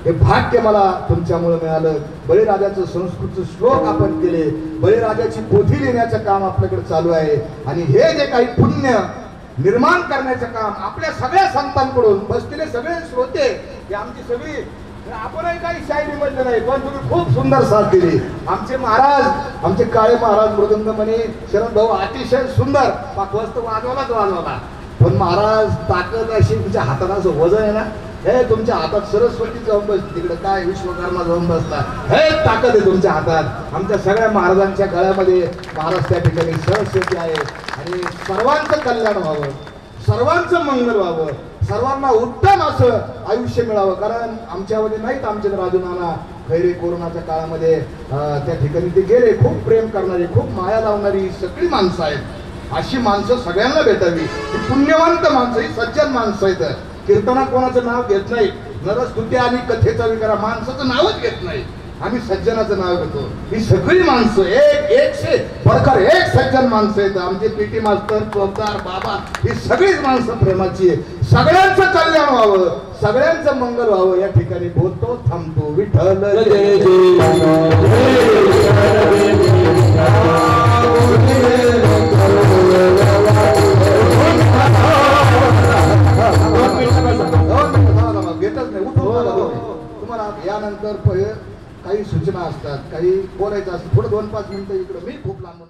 हे भाग्य मला तुमच्यामुळे मिळालं बळीराजाचं संस्कृत श्लोक आपण केले बळीराजाची पोथी लिहिण्याचं काम आपल्याकडे चालू आहे आणि हे जे काही पुण्य निर्माण करण्याचं काम आपल्या सगळ्या संतांकडून बसलेले सगळे श्रोते हे आमची सगळी आपणही काही शायरी म्हणलं नाही पण तुम्ही खूप सुंदर साथ दिली आमचे महाराज आमचे काळे महाराज मृदंग म्हणे शरद भाऊ अतिशय सुंदर पाकवस्त वाजवला पण महाराज ताकद अशी तुमच्या हातात असं वजन आहे ना हे तुमच्या हातात सरस्वती जाऊन बसते तिकडे काय विश्वकर्मा जाऊन बसता हे ताकद आहे तुमच्या हातात आमच्या सगळ्या महाराजांच्या गळ्यामध्ये महाराज त्या ठिकाणी सरस्वती आहे आणि सर्वांचं कल्याण व्हावं सर्वांचं मंगल व्हावं सर्वांना उत्तम असं आयुष्य मिळावं कारण आमच्यामध्ये नाहीत आमचे राजू नाना खैरे कोरोनाच्या काळामध्ये त्या ठिकाणी ते गेले खूप प्रेम करणारी खूप माया लावणारी सगळी माणसं आहेत अशी माणसं सगळ्यांना भेटावी ही पुण्यवंत माणसं ही सज्जन माणसं आहेत कीर्तना कोणाचं नाव घेत नाही नरस्तुती आणि कथेचा विकार माणसाचं नावच घेत नाही आम्ही सज्जनाचं नाव घेतो ही सगळी माणसं एकशे प्रकार एक सज्जन माणसं आहेत आमचे पीटी मास्तर चौकदार बाबा ही सगळीच माणसं प्रेमाची आहे सगळ्यांचं कल्याण व्हावं सगळ्यांचं मंगल व्हावं या ठिकाणी बोलतो थांबतो विठ्ठल जय घेतच नाही उठून तुम्हाला यानंतर काही सूचना असतात, काही बोलायचं असतं, थोडं 2-5 मिनिटं इकडं मी खूप लांबून